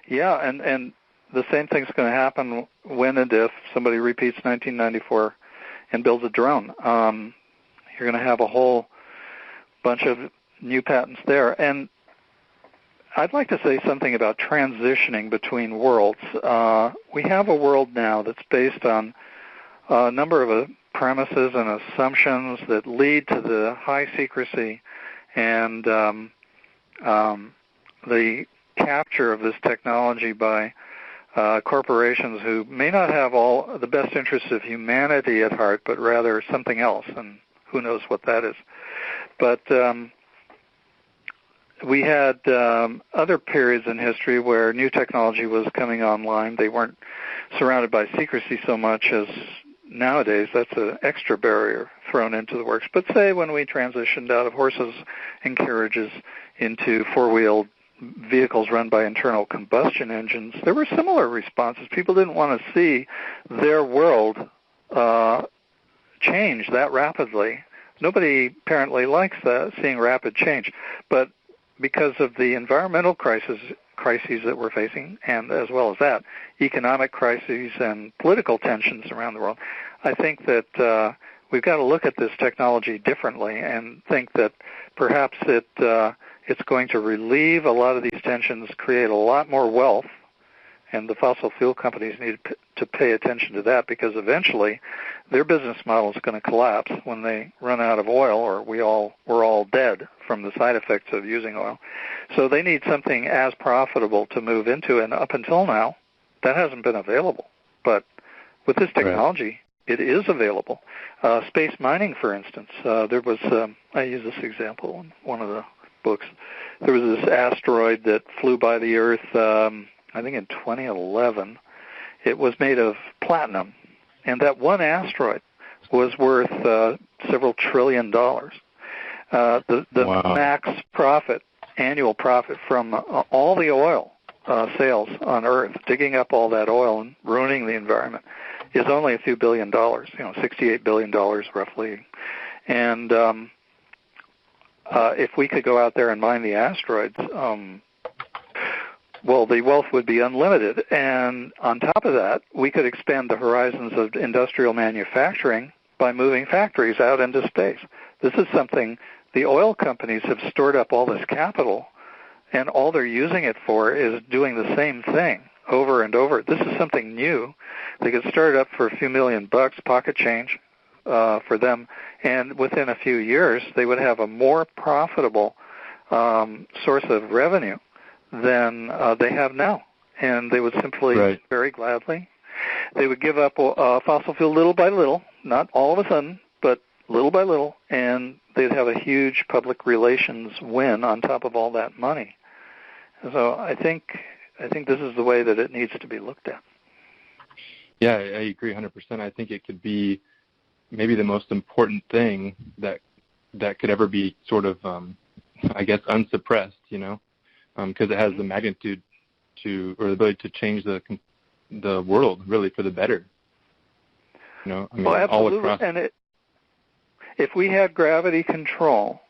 Yeah, and the same thing's going to happen when and if somebody repeats 1994 and builds a drone. You're going to have a whole bunch of new patents there. And I'd like to say something about transitioning between worlds. We have a world now that's based on a number of premises and assumptions that lead to the high secrecy and the capture of this technology by corporations who may not have all the best interests of humanity at heart, but rather something else, and who knows what that is. But we had other periods in history where new technology was coming online. They weren't surrounded by secrecy so much as nowadays. That's an extra barrier thrown into the works. But say when we transitioned out of horses and carriages into four-wheeled vehicles run by internal combustion engines, there were similar responses. People didn't want to see their world change that rapidly. Nobody apparently likes seeing rapid change. But because of the environmental crises that we're facing, and as well as that, economic crises and political tensions around the world, I think that we've got to look at this technology differently and think that perhaps it's going to relieve a lot of these tensions, create a lot more wealth, and the fossil fuel companies need to pay attention to that, because eventually their business model is going to collapse when they run out of oil, or we're all dead from the side effects of using oil. So they need something as profitable to move into, and up until now, that hasn't been available. But with this technology, it is available. Space mining, for instance, there was, I use this example in one of the books, there was this asteroid that flew by the Earth, I think in 2011. It was made of platinum, and that one asteroid was worth several $1 trillion. The max profit, annual profit from all the oil sales on Earth, digging up all that oil and ruining the environment, is only a few $1 billion, $68 billion roughly. And if we could go out there and mine the asteroids, well, the wealth would be unlimited. And on top of that, we could expand the horizons of industrial manufacturing by moving factories out into space. This is something the oil companies have stored up all this capital, and all they're using it for is doing the same thing over and over. This is something new. They could start it up for a few $1 million, pocket change for them, and within a few years, they would have a more profitable source of revenue than they have now, and they would simply very gladly they would give up fossil fuel little by little, not all of a sudden, but little by little, and they'd have a huge public relations win on top of all that money. So I think this is the way that it needs to be looked at. Yeah, I agree 100%. I think it could be maybe the most important thing that could ever be sort of, I guess, unsuppressed, because it has the magnitude or the ability to change the world really for the better. Well, absolutely. All across. And if we had gravity control,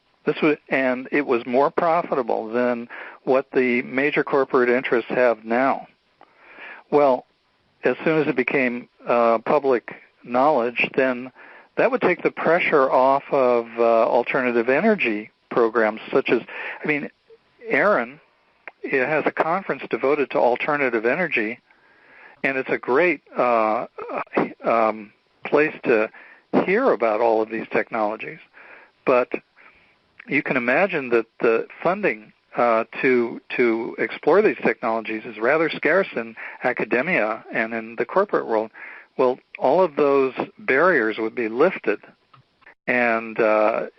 and it was more profitable than what the major corporate interests have now. Well, as soon as it became public knowledge, then that would take the pressure off of alternative energy programs such as, Aaron has a conference devoted to alternative energy, and it's a great place to hear about all of these technologies. But you can imagine that the funding to explore these technologies is rather scarce in academia and in the corporate world. Well, all of those barriers would be lifted, and I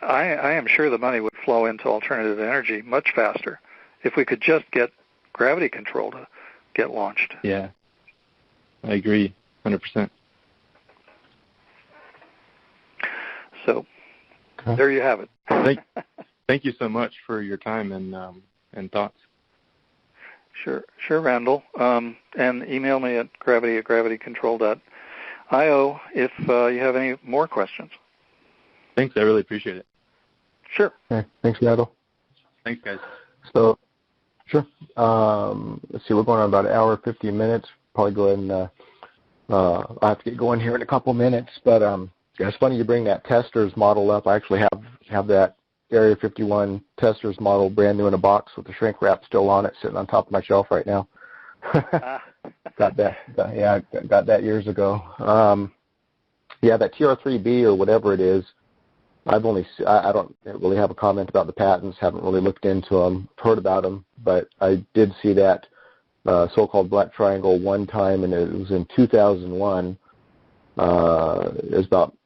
am sure the money would flow into alternative energy much faster if we could just get gravity control to get launched. Yeah, I agree 100%. So there you have it. Thank you so much for your time and thoughts. Sure, Randall. And email me at gravity@gravitycontrol.io if you have any more questions. Thanks, I really appreciate it. Sure. Okay. Thanks, Randall. Thanks, guys. So, sure. Let's see, we're going on about an hour, 50 minutes. Probably go ahead and I'll have to get going here in a couple minutes. But it's funny you bring that testers model up. I actually have that Area 51 testers model brand new in a box with the shrink wrap still on it, sitting on top of my shelf right now. Got that years ago. That TR3B or whatever it is, I don't really have a comment about the patents, haven't really looked into them, heard about them, but I did see that so-called black triangle one time, and it was in 2001. It was about,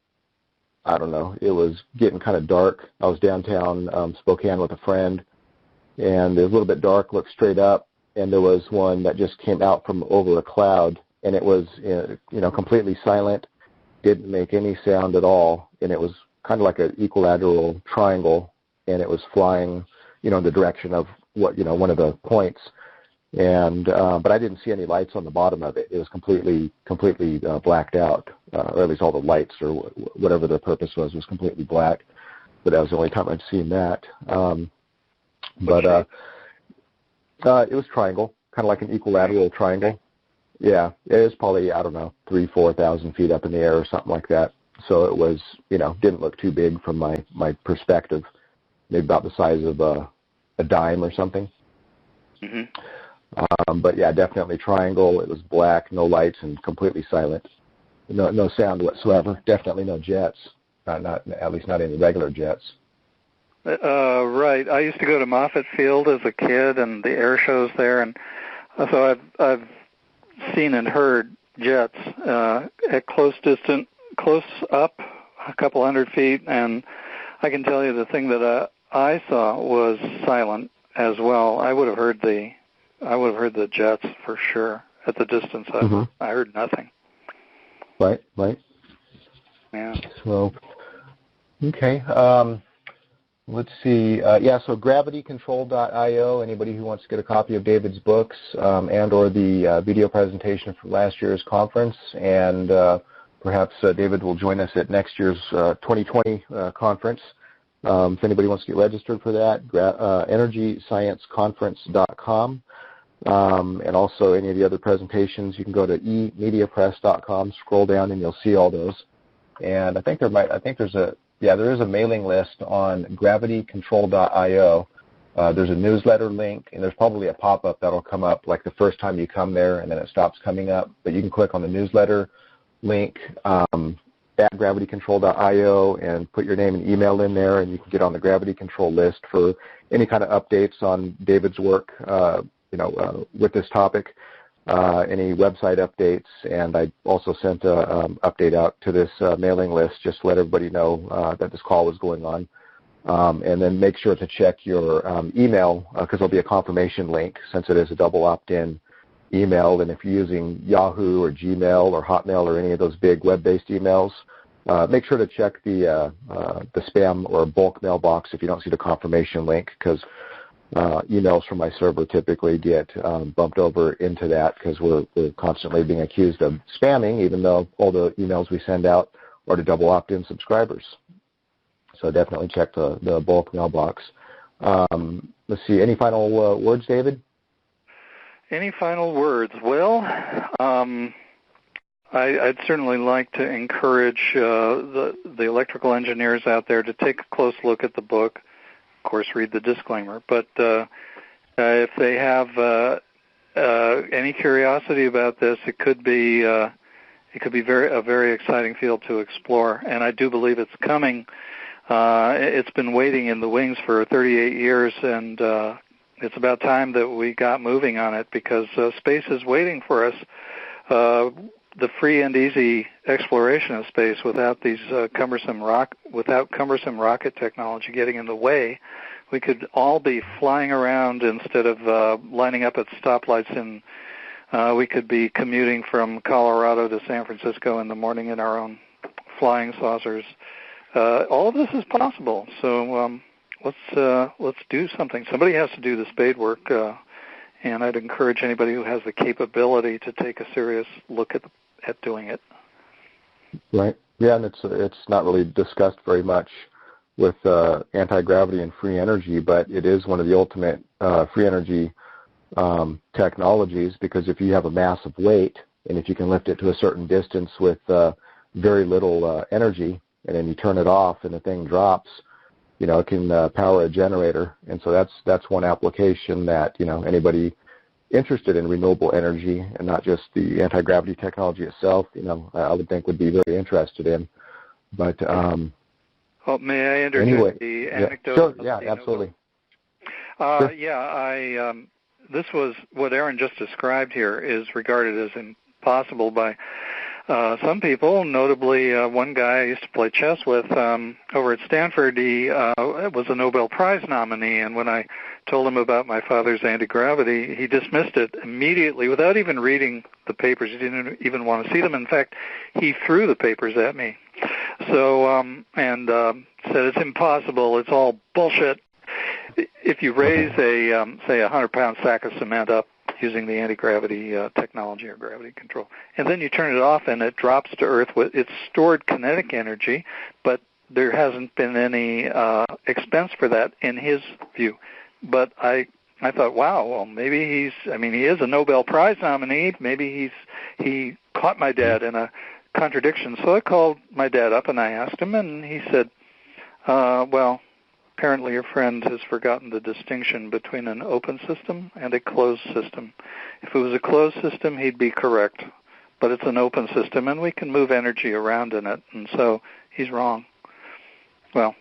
I don't know, it was getting kind of dark. I was downtown Spokane with a friend, and it was a little bit dark, looked straight up, and there was one that just came out from over a cloud, and it was completely silent, didn't make any sound at all, and it was kind of like an equilateral triangle, and it was flying, in the direction of one of the points. And but I didn't see any lights on the bottom of it. It was completely blacked out, or at least all the lights or whatever the purpose was completely black. But that was the only time I'd seen that. It was triangle, kind of like an equilateral triangle. Yeah, it was probably, I don't know, 3,000-4,000 feet up in the air or something like that. So it was, didn't look too big from my perspective, maybe about the size of a dime or something. Mm-hmm. But yeah, definitely triangle. It was black, no lights, and completely silent. No sound whatsoever. Definitely no jets. Not at least not any regular jets. Right. I used to go to Moffett Field as a kid, and the air shows there, and so I've seen and heard jets at close up, a couple hundred feet, and I can tell you the thing that I saw was silent as well. I would have heard the jets for sure. At the distance, I heard nothing. Right. Yeah. So, okay. Let's see. So gravitycontrol.io. Anybody who wants to get a copy of David's books and or the video presentation from last year's conference, and perhaps David will join us at next year's 2020 conference. If anybody wants to get registered for that, EnergyScienceConference.com. And also any of the other presentations, you can go to emediapress.com, scroll down, and you'll see all those. And I think there is a mailing list on gravitycontrol.io. There's a newsletter link, and there's probably a pop-up that'll come up like the first time you come there, and then it stops coming up. But you can click on the newsletter link at gravitycontrol.io and put your name and email in there, and you can get on the Gravity Control list for any kind of updates on David's work, with this topic. any website updates, and I also sent an update out to this mailing list just to let everybody know that this call was going on. And then make sure to check your email because there'll be a confirmation link since it is a double opt-in email. And if you're using Yahoo or Gmail or Hotmail or any of those big web-based emails, make sure to check the spam or bulk mailbox if you don't see the confirmation link, because emails from my server typically get bumped over into that because we're constantly being accused of spamming, even though all the emails we send out are to double opt-in subscribers. So definitely check the bulk mailbox. Let's see, any final words, David? Any final words? Well, I'd certainly like to encourage the electrical engineers out there to take a close look at the book. Of course, read the disclaimer. But if they have any curiosity about this, it could be a very exciting field to explore. And I do believe it's coming. It's been waiting in the wings for 38 years, and it's about time that we got moving on it because space is waiting for us. The free and easy exploration of space without these cumbersome rocket technology getting in the way, we could all be flying around instead of lining up at stoplights, and we could be commuting from Colorado to San Francisco in the morning in our own flying saucers. All of this is possible, so let's do something. Somebody has to do the spade work, and I'd encourage anybody who has the capability to take a serious look at doing it. Right. Yeah, and it's not really discussed very much with anti-gravity and free energy, but it is one of the ultimate free energy technologies, because if you have a massive weight and if you can lift it to a certain distance with very little energy, and then you turn it off and the thing drops, it can power a generator. And so that's one application that, anybody interested in renewable energy and not just the anti-gravity technology itself, I would think would be very interested in. But well, may I introduce the anecdote? Sure, yeah, absolutely. Sure. Yeah, this was what Aaron just described here is regarded as impossible by some people, notably one guy I used to play chess with over at Stanford. He was a Nobel Prize nominee, and when I told him about my father's anti-gravity, he dismissed it immediately without even reading the papers. He didn't even want to see them. In fact, he threw the papers at me. So, and said it's impossible, it's all bullshit. If you raise a, say, 100-pound sack of cement up using the anti-gravity technology or gravity control, and then you turn it off and it drops to Earth with its stored kinetic energy, but there hasn't been any expense for that in his view. But I thought, wow, well, maybe he is a Nobel Prize nominee. Maybe he caught my dad in a contradiction. So I called my dad up and I asked him, and he said, well, apparently your friend has forgotten the distinction between an open system and a closed system. If it was a closed system, he'd be correct, but it's an open system, and we can move energy around in it, and so he's wrong. Well,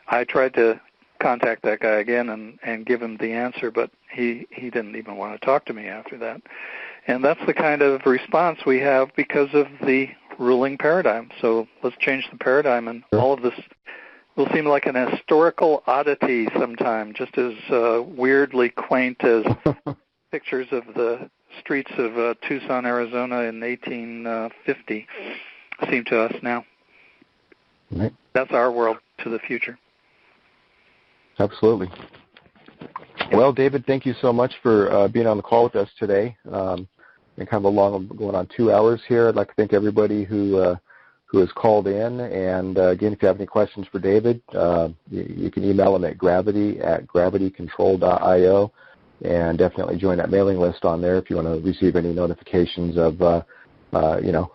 I tried to contact that guy again and give him the answer, but he didn't even want to talk to me after that. And that's the kind of response we have because of the ruling paradigm. So let's change the paradigm, and all of this will seem like an historical oddity sometime, just as weirdly quaint as pictures of the streets of Tucson, Arizona in 1850 seem to us now. Right. That's our world to the future. Absolutely. Well, David, thank you so much for being on the call with us today. Been kind of going on 2 hours here. I'd like to thank everybody who has called in. And again, if you have any questions for David, you can email him at gravity@gravitycontrol.io, and definitely join that mailing list on there if you want to receive any notifications of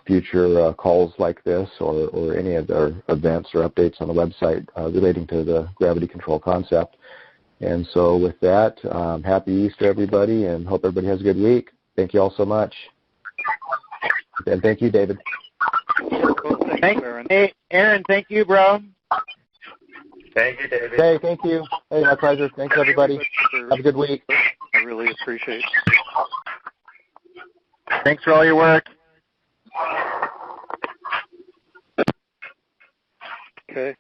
future calls like this or any other events or updates on the website relating to the gravity control concept. And so with that, happy Easter, everybody, and hope everybody has a good week. Thank you all so much. And thank you, David. Cool. Thank you, Aaron. Hey, Aaron, thank you, bro. Thank you, David. Hey, thank you. Hey, my pleasure. Thanks, everybody. Have a good week. I really appreciate it. Thanks for all your work. Okay.